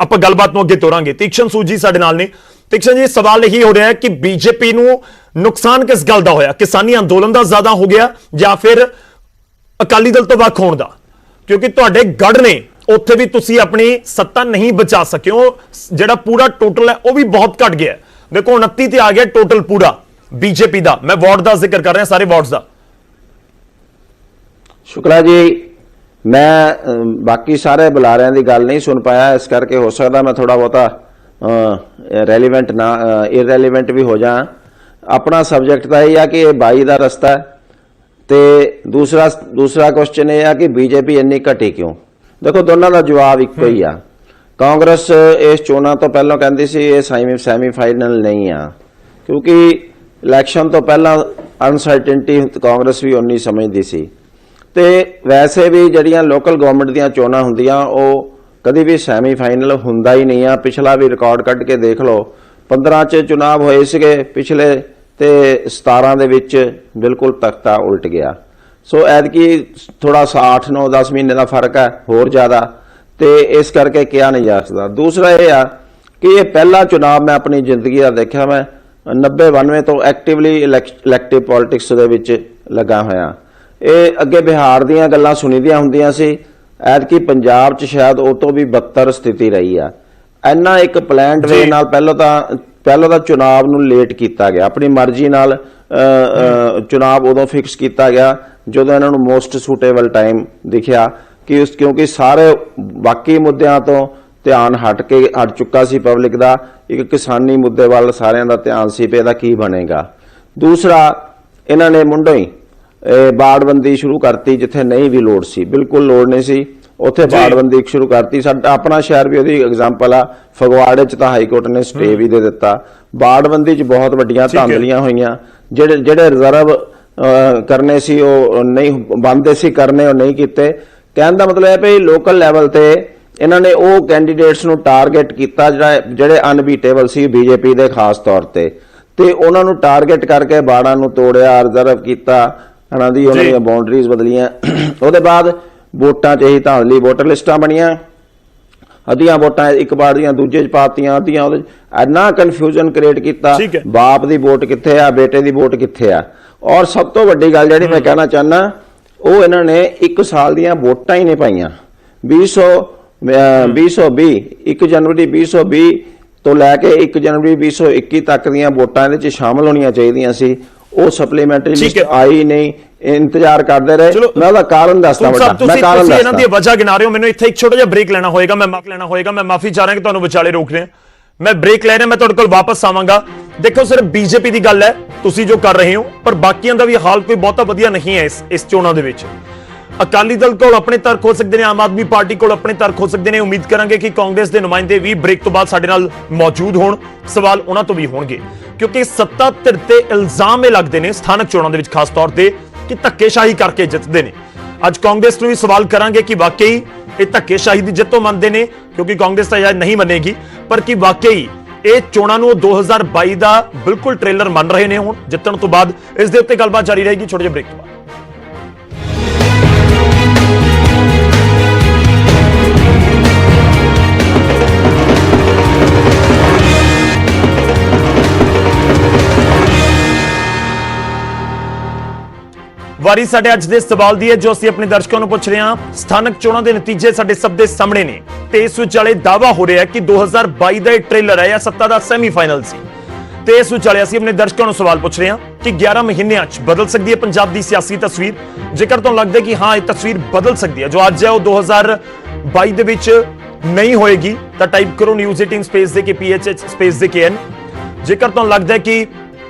S1: ਆਪਾਂ ਗੱਲਬਾਤ ਨੂੰ ਅੱਗੇ ਤੋਰਾਂਗੇ। ਤੀਕਸ਼ਣ ਸੂਜੀ ਸਾਡੇ ਨਾਲ ਨੇ। ਤੀਕਸ਼ਣ ਜੀ, ਸਵਾਲ ਇਹੀ ਹੋ ਰਿਹਾ ਹੈ ਕਿ ਬੀਜੇਪੀ ਨੂੰ ਨੁਕਸਾਨ ਕਿਸ ਗੱਲ ਦਾ ਹੋਇਆ? ਕਿਸਾਨੀ ਅੰਦੋਲਨ ਦਾ ਜ਼ਿਆਦਾ ਹੋ ਗਿਆ ਜਾਂ ਫਿਰ ਅਕਾਲੀ ਦਲ ਤੋਂ ਵੱਖ ਹੋਣ ਦਾ? ਕਿਉਂਕਿ ਤੁਹਾਡੇ ਗੜ ਨੇ, ਉੱਥੇ ਵੀ ਤੁਸੀਂ ਆਪਣੀ ਸੱਤਾ ਨਹੀਂ ਬਚਾ ਸਕੇ ਹੋ। ਜਿਹੜਾ ਪੂਰਾ ਟੋਟਲ ਹੈ ਉਹ ਵੀ ਬਹੁਤ ਘਟ ਗਿਆ। ਦੇਖੋ 29 ਤੇ ਆ ਗਿਆ ਟੋਟਲ ਪੂਰਾ ਬੀਜੇਪੀ ਦਾ। ਮੈਂ ਵਾਰਡ ਦਾ ਜ਼ਿਕਰ ਕਰ ਰਿਹਾ, ਸਾਰੇ ਵਾਰਡਸ ਦਾ।
S6: ਸ਼ੁਕਲਾ ਜੀ, ਮੈਂ ਬਾਕੀ ਸਾਰੇ ਬੁਲਾਰਿਆਂ ਦੀ ਗੱਲ ਨਹੀਂ ਸੁਣ ਪਾਇਆ, ਇਸ ਕਰਕੇ ਹੋ ਸਕਦਾ ਮੈਂ ਥੋੜਾ ਬਹੁਤਾ ਰੈਲੀਵੈਂਟ ਨਾ ਇਰਰੈਲੀਵੈਂਟ ਵੀ ਹੋ ਜਾ। ਆਪਣਾ ਸਬਜੈਕਟ ਤਾਂ ਇਹ ਆ ਕਿ ਇਹ 22 ਦਾ ਰਸਤਾ ਹੈ, ਤੇ ਦੂਸਰਾ ਕੁਐਸਚਨ ਇਹ ਆ ਕਿ ਬੀਜੇਪੀ ਇੰਨੀ ਘਟੀ ਕਿਉਂ? ਦੇਖੋ ਦੋਨਾਂ ਦਾ ਜਵਾਬ ਇੱਕੋ ਹੀ ਆ। ਕਾਂਗਰਸ ਇਸ ਚੋਣਾਂ ਤੋਂ ਪਹਿਲਾਂ ਕਹਿੰਦੀ ਸੀ ਇਹ ਸੈਮੀ ਫਾਈਨਲ ਨਹੀਂ ਆ, ਕਿਉਂਕਿ ਇਲੈਕਸ਼ਨ ਤੋਂ ਪਹਿਲਾਂ ਅਨਸਰਟਨਟੀ ਕਾਂਗਰਸ ਵੀ ਉਨੀ ਸਮਝਦੀ ਸੀ। ਤੇ ਵੈਸੇ ਵੀ ਜਿਹੜੀਆਂ ਲੋਕਲ ਗਵਰਨਮੈਂਟ ਦੀਆਂ ਚੋਣਾਂ ਹੁੰਦੀਆਂ ਉਹ ਕਦੀ ਵੀ ਸੈਮੀ ਫਾਈਨਲ ਹੁੰਦਾ ਹੀ ਨਹੀਂ ਆ। ਪਿਛਲਾ ਵੀ ਰਿਕਾਰਡ ਕੱਢ ਕੇ ਦੇਖ ਲਓ, 15 ਚ ਚੁਣਾਵ ਹੋਏ ਸੀਗੇ ਪਿਛਲੇ, ਤੇ 17 ਦੇ ਵਿੱਚ ਬਿਲਕੁਲ ਤਖਤਾ ਉਲਟ ਗਿਆ। ਸੋ ਐਤਕੀ ਥੋੜਾ 8 9 10 ਮਹੀਨੇ ਦਾ ਫਰਕ ਹੈ ਹੋਰ ਜ਼ਿਆਦਾ, ਤੇ ਇਸ ਕਰਕੇ ਕਿਹਾ ਨਹੀਂ ਜਾ ਸਕਦਾ। ਦੂਸਰਾ ਇਹ ਆ ਕਿ ਇਹ ਪਹਿਲਾ ਚੁਣਾਵ ਮੈਂ ਆਪਣੀ ਜ਼ਿੰਦਗੀ ਦਾ ਦੇਖਿਆ, ਮੈਂ 90 92 ਤੋਂ ਐਕਟਿਵਲੀ ਇਲੈਕਟਿਵ ਪੋਲਿਟਿਕਸ ਦੇ ਵਿੱਚ ਲੱਗਾ ਹੋਇਆ। ਇਹ ਅੱਗੇ ਬਿਹਾਰ ਦੀਆਂ ਗੱਲਾਂ ਸੁਣੀਦੀਆਂ ਹੁੰਦੀਆਂ ਸੀ, ਐਤਕੀ ਪੰਜਾਬ 'ਚ ਸ਼ਾਇਦ ਉਹ ਤੋਂ ਵੀ ਬੱਤਰ ਸਥਿਤੀ ਰਹੀ ਆ। ਇੰਨਾ ਇੱਕ ਪਲਾਨਡ ਵੇ ਨਾਲ ਪਹਿਲਾਂ ਤਾਂ ਚੁਣਾਵ ਨੂੰ ਲੇਟ ਕੀਤਾ ਗਿਆ, ਆਪਣੀ ਮਰਜ਼ੀ ਨਾਲ ਚੁਣਾਵ ਉਦੋਂ ਫਿਕਸ ਕੀਤਾ ਗਿਆ ਜਦੋਂ ਇਹਨਾਂ ਨੂੰ ਮੋਸਟ ਸੂਟੇਬਲ ਟਾਈਮ ਦਿਖਿਆ, ਕਿਉਂਕਿ ਸਾਰੇ ਬਾਕੀ ਮੁੱਦਿਆਂ ਤੋਂ ਧਿਆਨ ਹਟ ਚੁੱਕਾ ਸੀ ਪਬਲਿਕ ਦਾ। ਇੱਕ ਕਿਸਾਨੀ ਮੁੱਦੇ ਵੱਲ ਸਾਰਿਆਂ ਦਾ ਧਿਆਨ ਸੀ ਵੀ ਇਹਦਾ ਕੀ ਬਣੇਗਾ। ਦੂਸਰਾ, ਇਹਨਾਂ ਨੇ ਮੁੰਡੋਂ ਹੀ ਬਾੜਬੰਦੀ ਸ਼ੁਰੂ ਕਰਤੀ ਜਿੱਥੇ ਨਹੀਂ ਵੀ ਲੋੜ ਸੀ, ਬਿਲਕੁਲ ਲੋੜ ਨਹੀਂ ਸੀ, ਉੱਥੇ ਬਾੜਬੰਦੀ ਸ਼ੁਰੂ ਕਰਤੀ। ਸਾਡਾ ਆਪਣਾ ਸ਼ਹਿਰ ਵੀ ਉਹਦੀ ਐਗਜ਼ਾਮਪਲ ਆ। ਫਗਵਾੜੇ 'ਚ ਤਾਂ ਹਾਈ ਕੋਰਟ ਨੇ ਸਟੇ ਵੀ ਦੇ ਦਿੱਤਾ। ਬਾੜਬੰਦੀ 'ਚ ਬਹੁਤ ਵੱਡੀਆਂ ਧਾਂਦਲੀਆਂ ਹੋਈਆਂ। ਜਿਹੜੇ ਰਿਜ਼ਰਵ ਕਰਨੇ ਸੀ ਉਹ ਨਹੀਂ ਬੰਦੇ ਸੀ ਕਰਨੇ, ਉਹ ਨਹੀਂ ਕੀਤੇ। ਕਹਿਣ ਦਾ ਮਤਲਬ ਹੈ ਵੀ ਲੋਕਲ ਲੈਵਲ ਤੇ ਇਹਨਾਂ ਨੇ ਉਹ ਕੈਂਡੀਡੇਟਸ ਨੂੰ ਟਾਰਗੇਟ ਕੀਤਾ ਜਿਹੜੇ ਅਨਬੀਟੇਬਲ ਸੀ ਬੀਜੇਪੀ ਦੇ ਖਾਸ ਤੌਰ ਤੇ ਉਹਨਾਂ ਨੂੰ ਟਾਰਗੇਟ ਕਰਕੇ ਬਾੜਾਂ ਨੂੰ ਤੋੜਿਆ, ਰਿਜ਼ਰਵ ਕੀਤਾ, ਉਹਨਾਂ ਦੀਆਂ ਬਾਉਂਡਰੀਜ਼ ਬਦਲੀਆਂ। ਉਹਦੇ ਬਾਅਦ ਵੋਟਾਂ 'ਚ ਇਹੀ ਧਾਂਦਲੀ, ਵੋਟਰ ਲਿਸਟਾਂ ਬਣੀਆਂ, ਅੱਧੀਆਂ ਵੋਟਾਂ ਇੱਕ ਬਾੜ ਦੀਆਂ ਦੂਜੇ 'ਚ ਪਾਤੀਆਂ, ਅੱਧੀਆਂ ਉਹਦੇ ਇੰਨਾ ਕਨਫਿਊਜ਼ਨ ਕ੍ਰੀਏਟ ਕੀਤਾ, ਬਾਪ ਦੀ ਵੋਟ ਕਿੱਥੇ ਆ, ਬੇਟੇ ਦੀ ਵੋਟ ਕਿੱਥੇ ਆ। ਔਰ ਸਭ ਤੋਂ ਵੱਡੀ ਗੱਲ ਜਿਹੜੀ ਮੈਂ ਕਹਿਣਾ ਚਾਹੁੰਦਾ, ਉਹ ਇਹਨਾਂ ਨੇ 1 ਸਾਲ ਦੀਆਂ ਵੋਟਾਂ ਹੀ ਨਹੀਂ ਪਾਈਆਂ। 2020 1 ਜਨਵਰੀ 2020 ਤੋਂ ਲੈ ਕੇ 1 ਜਨਵਰੀ 2021 ਤੱਕ ਦੀਆਂ ਵੋਟਾਂ ਇਹਦੇ 'ਚ ਸ਼ਾਮਲ ਹੋਣੀਆਂ ਚਾਹੀਦੀਆਂ ਸੀ, ਉਹ ਸਪਲੀਮੈਂਟਰੀ ਲਿਸਟ ਆਈ ਨਹੀਂ, ਇੰਤਜ਼ਾਰ ਕਰਦੇ ਰਹੇ। ਮੈਂ ਉਹਦਾ ਕਾਰਨ ਦੱਸਦਾ ਵੱਡਾ, ਮੈਂ ਕਾਰਨ ਦੱਸਦਾ।
S1: ਇਹਨਾਂ ਦੀ ਵਜ੍ਹਾ ਗਿਣਾ ਰਹੇ ਹੋ, ਮੈਨੂੰ ਇੱਥੇ ਇੱਕ ਛੋਟਾ ਜਿਹਾ ਬ੍ਰੇਕ ਲੈਣਾ ਹੋਏਗਾ। ਮੈਂ ਮਾਫੀ ਚਾਹ ਰਿਹਾ ਕਿ ਤੁਹਾਨੂੰ ਵਿਚਾਲੇ ਰੋਕ ਰਿਹਾ। ਮੈਂ ਬ੍ਰੇਕ ਲੈ ਰਿਹਾ, ਮੈਂ ਤੁਹਾਡੇ ਕੋਲ ਵਾਪਸ ਆਵਾਂਗਾ। ਦੇਖੋ ਸਿਰਫ ਬੀਜੇਪੀ ਦੀ ਗੱਲ ਹੈ ਤੁਸੀਂ ਜੋ ਕਰ ਰਹੇ ਹੋ, ਪਰ ਬਾਕੀਆਂ ਦਾ ਵੀ ਹਾਲ ਕੋਈ ਬਹੁਤਾ ਵਧੀਆ ਨਹੀਂ ਹੈ ਇਸ ਚੋਣਾਂ ਦੇ ਵਿੱਚ। ਅਕਾਲੀ ਦਲ ਕੋਲ ਆਪਣੇ ਤਰਕ ਹੋ ਸਕਦੇ ਨੇ, ਆਮ ਆਦਮੀ ਪਾਰਟੀ ਕੋਲ ਆਪਣੇ ਤਰਕ ਹੋ ਸਕਦੇ ਨੇ। ਉਮੀਦ ਕਰਾਂਗੇ ਕਿ ਕਾਂਗਰਸ ਦੇ ਨੁਮਾਇੰਦੇ ਵੀ ਬ੍ਰੇਕ ਤੋਂ ਬਾਅਦ ਸਾਡੇ ਨਾਲ ਮੌਜੂਦ ਹੋਣ। ਸਵਾਲ ਉਹਨਾਂ ਤੋਂ ਵੀ ਹੋਣਗੇ, ਕਿਉਂਕਿ ਸੱਤਾ ਧਿਰ ਤੇ ਇਲਜ਼ਾਮ ਇਹ ਲੱਗਦੇ ਨੇ ਸਥਾਨਕ ਚੋਣਾਂ ਦੇ ਵਿੱਚ ਖਾਸ ਤੌਰ ਤੇ ਕਿ ਧੱਕੇਸ਼ਾਹੀ ਕਰਕੇ ਜਿੱਤਦੇ ਨੇ। ਅੱਜ ਕਾਂਗਰਸ ਨੂੰ ਵੀ ਸਵਾਲ ਕਰਾਂਗੇ ਕਿ ਵਾਕਈ ਇਹ ਧੱਕੇਸ਼ਾਹੀ ਦੀ ਜਿੱਤੋਂ ਮੰਨਦੇ ਨੇ, ਕਿਉਂਕਿ ਕਾਂਗਰਸ ਤਾਂ ਯਾਰ ਨਹੀਂ ਮੰਨੇਗੀ, ਪਰ ਕੀ ਵਾਕਈ ਇਹ ਚੋਣਾਂ ਨੂੰ 2022 ਦਾ ਬਿਲਕੁਲ ਟ੍ਰੇਲਰ ਮੰਨ ਰਹੇ ਨੇ ਹੁਣ ਜਿੱਤਣ ਤੋਂ ਬਾਅਦ? ਇਸ ਦੇ ਉੱਤੇ ਗੱਲਬਾਤ ਜਾਰੀ ਰਹੇਗੀ ਛੋਟੇ ਜਿਹੇ ਬ੍ਰੇਕ ਤੋਂ ਬਾਅਦ। ਵਾਰੀ ਸਾਡੇ ਅੱਜ ਦੇ ਸਵਾਲ ਦੀ ਹੈ ਜੋ ਅਸੀਂ ਆਪਣੇ ਦਰਸ਼ਕਾਂ ਨੂੰ ਪੁੱਛ ਰਹੇ ਹਾਂ। ਸਥਾਨਕ ਚੋਣਾਂ ਦੇ ਨਤੀਜੇ ਸਾਡੇ ਸਭ ਦੇ ਸਾਹਮਣੇ ਨੇ ਤੇ ਇਸ ਵਿਚਾਲੇ ਦਾਅਵਾ ਹੋ ਰਿਹਾ ਹੈ ਕਿ 2022 ਦਾ ਇਹ ਟ੍ਰੇਲਰ ਹੈ ਜਾਂ ਸੱਤਾ ਦਾ ਸੈਮੀਫਾਈਨਲ ਸੀ। ਤੇ ਇਸ ਵਿਚਾਲੇ ਅਸੀਂ ਆਪਣੇ ਦਰਸ਼ਕਾਂ ਨੂੰ ਸਵਾਲ ਪੁੱਛ ਰਹੇ ਹਾਂ ਕਿ 11 ਮਹੀਨਿਆਂ 'ਚ ਬਦਲ ਸਕਦੀ ਹੈ ਪੰਜਾਬ ਦੀ ਸਿਆਸੀ ਤਸਵੀਰ? ਜੇਕਰ ਤੁਹਾਨੂੰ ਲੱਗਦਾ ਕਿ ਹਾਂ ਇਹ ਤਸਵੀਰ ਬਦਲ ਸਕਦੀ ਹੈ, ਜੋ ਅੱਜ ਹੈ ਉਹ 2022 ਦੇ ਵਿੱਚ ਨਹੀਂ ਹੋਏਗੀ, ਤਾਂ ਟਾਈਪ ਕਰੋ News 18 ਸਪੇਸ ਦੇ ਕੇ PH ਸਪੇਸ ਦੇ KN। ਜੇਕਰ ਤੁਹਾਨੂੰ ਲੱਗਦਾ ਹੈ ਕਿ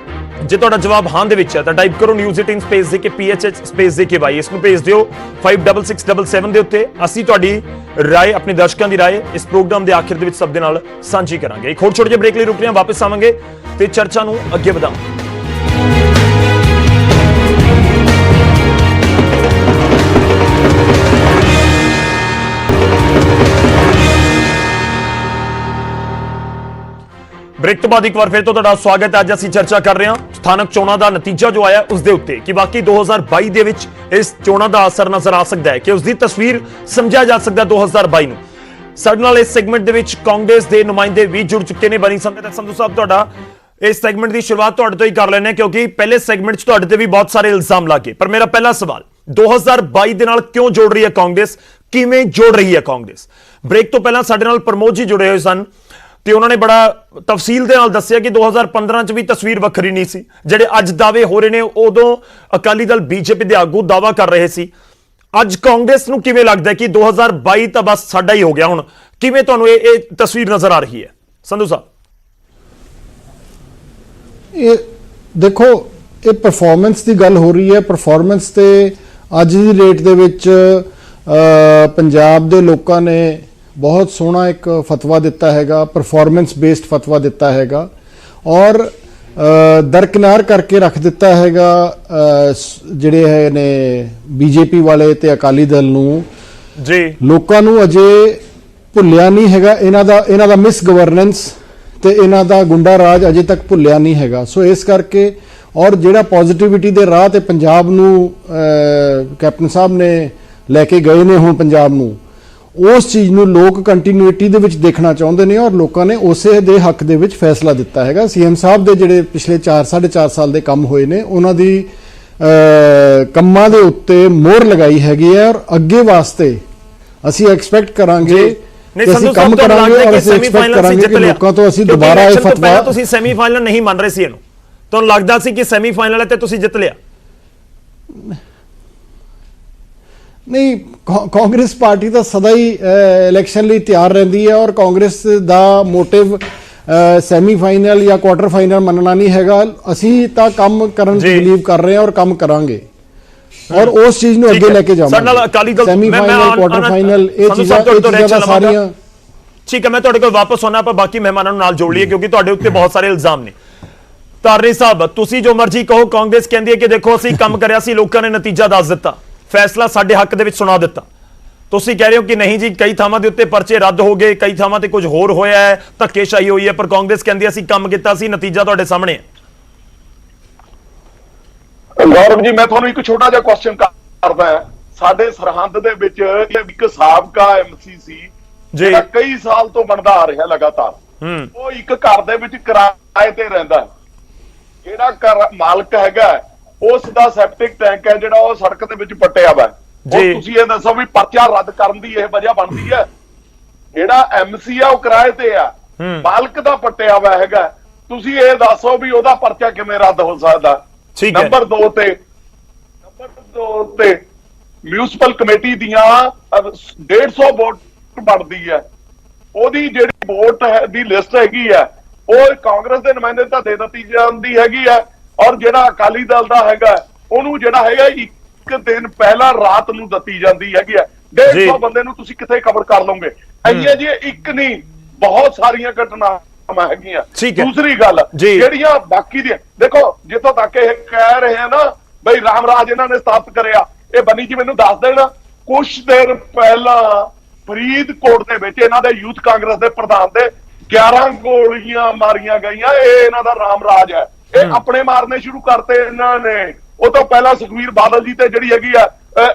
S1: ਜੇ ਤੁਹਾਡਾ ਜਵਾਬ ਹਾਂ ਦੇ ਵਿੱਚ ਹੈ ਤਾਂ ਟਾਈਪ ਕਰੋ News18 ਸਪੇਸ ਦੇ ਕੇ PHH ਸਪੇਸ ਦੇ ਕੇ ਬਾਈ, ਇਸ ਨੂੰ ਭੇਜ ਦਿਓ 56677 ਦੇ ਉੱਤੇ। ਅਸੀਂ ਤੁਹਾਡੀ ਰਾਏ, ਆਪਣੇ ਦਰਸ਼ਕਾਂ ਦੀ ਰਾਏ ਇਸ ਪ੍ਰੋਗਰਾਮ ਦੇ ਆਖਿਰ ਦੇ ਵਿੱਚ ਸਭ ਦੇ ਨਾਲ ਸਾਂਝੀ ਕਰਾਂਗੇ। ਇੱਕ ਹੋਰ ਛੋਟੇ ਜਿਹੇ ਬ੍ਰੇਕ ਲਈ ਰੁਕ ਰਹੇ ਹਾਂ, ਵਾਪਸ ਆਵਾਂਗੇ ਤੇ ਚਰਚਾ ਨੂੰ ਅੱਗੇ ਵਧਾਵਾਂਗੇ। ब्रेक तो बाद एक बार फिर तो ਤੁਹਾਡਾ ਸਵਾਗਤ ਹੈ। ਅੱਜ ਅਸੀਂ ਚਰਚਾ ਕਰ ਰਹੇ ਹਾਂ ਸਥਾਨਕ ਚੋਣਾਂ ਦਾ ਨਤੀਜਾ ਜੋ ਆਇਆ ਉਸ ਦੇ ਉੱਤੇ ਕਿ ਬਾਕੀ 2022 ਦੇ ਵਿੱਚ ਇਸ ਚੋਣਾਂ ਦਾ ਅਸਰ ਨਜ਼ਰ ਆ ਸਕਦਾ ਹੈ ਕਿ ਉਸ ਦੀ ਤਸਵੀਰ ਸਮਝਿਆ ਜਾ ਸਕਦਾ 2022 ਨੂੰ। ਸਾਡੇ ਨਾਲ ਇਸ ਸੈਗਮੈਂਟ ਦੇ ਵਿੱਚ ਕਾਂਗਰਸ ਦੇ ਨੁਮਾਇੰਦੇ ਵੀ ਜੁੜ ਚੁੱਕੇ ਨੇ। ਬਣੀ ਸੰਧੂ ਸੰਧੂ ਸਾਹਿਬ, ਤੁਹਾਡਾ ਇਸ ਸੈਗਮੈਂਟ ਦੀ ਸ਼ੁਰੂਆਤ ਤੁਹਾਡੇ ਤੋਂ ਹੀ ਕਰ ਲੈਣੇ ਕਿਉਂਕਿ ਪਹਿਲੇ ਸੈਗਮੈਂਟ 'ਚ ਤੁਹਾਡੇ ਤੇ ਵੀ ਬਹੁਤ ਸਾਰੇ ਇਲਜ਼ਾਮ ਲੱਗੇ। ਪਰ ਮੇਰਾ ਪਹਿਲਾ ਸਵਾਲ 2022 ਦੇ ਨਾਲ ਕਿਉਂ ਜੋੜ ਰਹੀ ਹੈ ਕਾਂਗਰਸ, ਕਿਵੇਂ ਜੋੜ ਰਹੀ ਹੈ ਕਾਂਗਰਸ? ਬ੍ਰੇਕ ਤੋਂ ਪਹਿਲਾਂ ਸਾਡੇ ਨਾਲ ਪ੍ਰਮੋਦ ਜੀ ਜੁੜੇ ਹੋਏ ਸਨ ਤੇ ਉਹਨਾਂ ਨੇ ਬੜਾ ਤਫਸੀਲ ਦੇ ਨਾਲ ਦੱਸਿਆ ਕਿ 2015 ਚ ਵੀ ਤਸਵੀਰ ਵੱਖਰੀ ਨਹੀਂ ਸੀ। ਜਿਹੜੇ ਅੱਜ ਦਾਅਵੇ ਹੋ ਰਹੇ ਨੇ ਉਦੋਂ ਅਕਾਲੀ ਦਲ ਬੀਜੇਪੀ ਦੇ ਆਗੂ ਦਾਅਵਾ ਕਰ ਰਹੇ ਸੀ। ਅੱਜ ਕਾਂਗਰਸ ਨੂੰ ਕਿਵੇਂ ਲੱਗਦਾ ਕਿ 2022 ਤਾਂ ਬਸ ਸਾਡਾ ਹੀ ਹੋ ਗਿਆ ਹੁਣ? ਕਿਵੇਂ ਤੁਹਾਨੂੰ ਇਹ ਤਸਵੀਰ ਨਜ਼ਰ ਆ ਰਹੀ ਹੈ ਸੰਧੂ ਸਾਹਿਬ?
S10: ਇਹ ਦੇਖੋ, ਇਹ ਪਰਫਾਰਮੈਂਸ ਦੀ ਗੱਲ ਹੋ ਰਹੀ ਹੈ। ਪਰਫਾਰਮੈਂਸ ਤੇ ਅੱਜ ਦੀ ਡੇਟ ਦੇ ਵਿੱਚ ਪੰਜਾਬ ਦੇ ਲੋਕਾਂ ਨੇ ਬਹੁਤ ਸੋਹਣਾ ਇੱਕ ਫਤਵਾ ਦਿੱਤਾ ਹੈਗਾ, ਪਰਫਾਰਮੈਂਸ ਬੇਸਡ ਫਤਵਾ ਦਿੱਤਾ ਹੈਗਾ ਔਰ ਦਰਕਿਨਾਰ ਕਰਕੇ ਰੱਖ ਦਿੱਤਾ ਹੈਗਾ ਜਿਹੜੇ ਹੈ ਨੇ ਬੀਜੇਪੀ ਵਾਲੇ ਤੇ ਅਕਾਲੀ ਦਲ ਨੂੰ
S1: ਜੀ। ਲੋਕਾਂ
S10: ਨੂੰ ਅਜੇ ਭੁੱਲਿਆ ਨਹੀਂ ਹੈਗਾ ਇਹਨਾਂ ਦਾ ਮਿਸ ਗਵਰਨੈਂਸ ਤੇ ਇਹਨਾਂ ਦਾ ਗੁੰਡਾ ਰਾਜ ਅਜੇ ਤੱਕ ਭੁੱਲਿਆ ਨਹੀਂ ਹੈਗਾ। ਸੋ ਇਸ ਕਰਕੇ ਔਰ ਜਿਹੜਾ ਪੋਜ਼ਿਟਿਵਿਟੀ ਦੇ ਰਾਹ ਤੇ ਪੰਜਾਬ ਨੂੰ ਕੈਪਟਨ ਸਾਹਿਬ ਨੇ ਲੈ ਕੇ ਗਏ ਨੇ ਹੁਣ ਪੰਜਾਬ ਨੂੰ, ਉਸ ਚੀਜ਼ ਨੂੰ ਲੋਕ ਕੰਟੀਨਿਊਟੀ ਦੇ ਵਿੱਚ ਦੇਖਣਾ ਚਾਹੁੰਦੇ ਨੇ ਔਰ ਲੋਕਾਂ ਨੇ ਉਸੇ ਦੇ ਹੱਕ ਦੇ ਵਿੱਚ ਫੈਸਲਾ ਦਿੱਤਾ ਹੈਗਾ। ਸੀਐਮ ਸਾਹਿਬ ਦੇ ਜਿਹੜੇ ਪਿਛਲੇ 4.5 ਸਾਲ ਦੇ ਕੰਮ ਹੋਏ ਨੇ ਉਹਨਾਂ ਦੀ ਕੰਮਾਂ ਦੇ ਉੱਤੇ ਮੋਹਰ ਲਗਾਈ ਹੈਗੀ ਹੈ ਔਰ ਅੱਗੇ ਵਾਸਤੇ ਅਸੀਂ ਐਕਸਪੈਕਟ ਕਰਾਂਗੇ ਕਿ ਅਸੀਂ ਕੰਮ ਕਰਾਂਗੇ ਔਰ ਅਸੀਂ ਐਕਸਪੈਕਟ ਕਰਾਂਗੇ ਕਿ ਲੋਕਾਂ ਤੋਂ ਅਸੀਂ ਦੁਬਾਰਾ ਇਹ ਫਤਵਾ।
S1: ਤੁਸੀਂ ਸੈਮੀਫਾਈਨਲ ਨਹੀਂ ਮੰਨ ਰਹੇ ਸੀ ਇਹਨੂੰ, ਤੁਹਾਨੂੰ ਲੱਗਦਾ ਸੀ ਕਿ ਸੈਮੀਫਾਈਨਲ ਹੈ ਤੇ ਤੁਸੀਂ ਜਿੱਤ ਲਿਆ?
S10: ਨਹੀਂ, ਕਾਂਗਰਸ ਪਾਰਟੀ ਤਾਂ ਸਦਾ ਹੀ ਇਲੈਕਸ਼ਨ ਲਈ ਤਿਆਰ ਰਹਿੰਦੀ ਹੈ ਔਰ ਕਾਂਗਰਸ ਦਾ ਮੋਟਿਵ ਸੈਮੀਫਾਈਨਲ ਜਾਂ ਕੁਆਟਰ ਫਾਈਨਲ ਮੰਨਣਾ ਨਹੀਂ ਹੈਗਾ। ਅਸੀਂ ਤਾਂ ਕੰਮ ਕਰਨ ਦੀ ਬਿਲੀਵ ਕਰ ਰਹੇ ਹਾਂ ਔਰ ਕੰਮ ਕਰਾਂਗੇ ਔਰ ਉਸ ਚੀਜ਼ ਨੂੰ ਅੱਗੇ ਲੈ ਕੇ ਜਾਵਾਂਗੇ।
S1: ਸਾਡੇ ਨਾਲ Akali Dal
S10: semifinal, quarter final, ਇਹ ਚੀਜ਼ਾਂ ਸਾਰੀਆਂ
S1: ਠੀਕ ਹੈ। ਮੈਂ ਤੁਹਾਡੇ ਕੋਲ ਵਾਪਸ ਆਉਣਾ, ਪਰ ਬਾਕੀ ਮਹਿਮਾਨਾਂ ਨੂੰ ਨਾਲ ਜੋੜ ਲਈਏ ਕਿਉਂਕਿ ਤੁਹਾਡੇ ਉੱਤੇ ਬਹੁਤ ਸਾਰੇ ਇਲਜ਼ਾਮ ਨੇ। ਤਾਰਨੀ ਸਾਹਿਬ, ਤੁਸੀਂ ਜੋ ਮਰਜ਼ੀ ਕਹੋ, ਕਾਂਗਰਸ ਕਹਿੰਦੀ ਹੈ ਕਿ ਦੇਖੋ ਅਸੀਂ ਕੰਮ ਕਰਿਆ ਸੀ, ਲੋਕਾਂ ਨੇ ਨਤੀਜਾ ਦੱਸ ਦਿੱਤਾ, ਫੈਸਲਾ ਸਾਡੇ ਹੱਕ ਦੇ ਵਿੱਚ ਸੁਣਾ ਦਿੱਤਾ। ਤੁਸੀਂ ਕਹਿ ਰਹੇ ਹੋ ਕਿ ਨਹੀਂ ਜੀ, ਕਈ ਥਾਵਾਂ ਦੇ ਉੱਤੇ ਪਰਚੇ ਰੱਦ ਹੋ ਗਏ, ਕਈ ਥਾਵਾਂ ਤੇ ਕੁਝ ਹੋਰ ਹੋਇਆ ਹੈ, ਧੱਕੇਸ਼ਾਹੀ ਹੋਈ ਹੈ, ਪਰ ਕਾਂਗਰਸ ਕਹਿੰਦੀ ਅਸੀਂ ਕੰਮ ਕੀਤਾ ਸੀ, ਨਤੀਜਾ ਤੁਹਾਡੇ ਸਾਹਮਣੇ ਹੈ।
S7: ਗੌਰਵ ਜੀ, ਮੈਂ ਤੁਹਾਨੂੰ ਇੱਕ ਛੋਟਾ ਜਿਹਾ ਕੁਐਸਚਨ ਕਰਦਾ ਹਾਂ। ਸਾਡੇ ਸਰਹੰਦ ਦੇ ਵਿੱਚ ਇੱਕ ਸਾਬਕਾ ਐਮਸੀ ਸੀ ਜਿਹੜਾ ਕਈ ਸਾਲ ਤੋਂ ਬਣਦਾ ਆ ਰਿਹਾ ਲਗਾਤਾਰ। ਉਹ ਇੱਕ ਘਰ ਦੇ ਵਿੱਚ ਕਿਰਾਏ ਤੇ ਰਹਿੰਦਾ ਹੈ। ਜਿਹੜਾ ਮਾਲਕ ਹੈਗਾ ਉਸ ਦਾ ਸੈਪਟਿਕ ਟੈਂਕ ਹੈ ਜਿਹੜਾ ਉਹ ਸੜਕ ਦੇ ਵਿੱਚ ਪੱਟਿਆ ਵਾ। ਤੁਸੀਂ ਇਹ ਦੱਸੋ ਵੀ ਪਰਚਾ ਰੱਦ ਕਰਨ ਦੀ ਇਹ ਵਜ੍ਹਾ ਬਣਦੀ ਹੈ? ਜਿਹੜਾ ਐਮਸੀ ਆ ਉਹ ਕਿਰਾਏ ਤੇ ਆ, ਮਾਲਕ ਦਾ ਪੱਟਿਆ ਵਾ ਹੈਗਾ, ਤੁਸੀਂ ਇਹ ਦੱਸੋ ਵੀ ਉਹਦਾ ਪਰਚਾ ਕਿਵੇਂ ਰੱਦ ਹੋ ਸਕਦਾ? ਨੰਬਰ 2 ਤੇ ਮਿਊਨਿਸਪਲ ਕਮੇਟੀ ਦੀਆਂ 150 ਵੋਟ ਬਣਦੀ ਹੈ, ਉਹਦੀ ਜਿਹੜੀ ਵੋਟ ਦੀ ਲਿਸਟ ਹੈਗੀ ਆ ਉਹ ਕਾਂਗਰਸ ਦੇ ਨੁਮਾਇੰਦੇ ਤਾਂ ਦੇ ਦਿੱਤੀ ਜਾਂਦੀ ਹੈਗੀ ਆ ਔਰ ਜਿਹੜਾ ਅਕਾਲੀ ਦਲ ਦਾ ਹੈਗਾ ਉਹਨੂੰ ਜਿਹੜਾ ਹੈਗਾ ਇੱਕ ਦਿਨ ਪਹਿਲਾਂ ਰਾਤ ਨੂੰ ਦਿੱਤੀ ਜਾਂਦੀ ਹੈਗੀ ਆ। 150 ਬੰਦੇ ਨੂੰ ਤੁਸੀਂ ਕਿੱਥੇ ਕਵਰ ਕਰ ਲਓਗੇ? ਇੰਨੀਆਂ ਜੀ ਇੱਕ ਨਹੀਂ, ਬਹੁਤ ਸਾਰੀਆਂ ਘਟਨਾਵਾਂ ਹੈਗੀਆਂ। ਦੂਸਰੀ ਗੱਲ ਜਿਹੜੀਆਂ ਬਾਕੀ ਦੀਆਂ, ਦੇਖੋ ਜਿੱਥੋਂ ਤੱਕ ਇਹ ਕਹਿ ਰਹੇ ਆ ਨਾ ਬਈ ਰਾਮ ਰਾਜ ਇਹਨਾਂ ਨੇ ਸਥਾਪਿਤ ਕਰਿਆ, ਇਹ ਬਣੀ ਜੀ ਮੈਨੂੰ ਦੱਸ ਦੇਣਾ। ਕੁਛ ਦਿਨ ਪਹਿਲਾਂ ਫਰੀਦਕੋਟ ਦੇ ਵਿੱਚ ਇਹਨਾਂ ਦੇ ਯੂਥ ਕਾਂਗਰਸ ਦੇ ਪ੍ਰਧਾਨ ਦੇ 11 ਗੋਲੀਆਂ ਮਾਰੀਆਂ ਗਈਆਂ। ਇਹ ਇਹਨਾਂ ਦਾ ਰਾਮ ਰਾਜ ਹੈ। ਇਹ ਆਪਣੇ ਮਾਰਨੇ ਸ਼ੁਰੂ ਕਰਤੇ ਇਹਨਾਂ ਨੇ। ਉਹ ਤੋਂ ਪਹਿਲਾਂ ਸੁਖਬੀਰ ਬਾਦਲ ਜੀ ਤੇ ਜਿਹੜੀ ਹੈਗੀ ਆ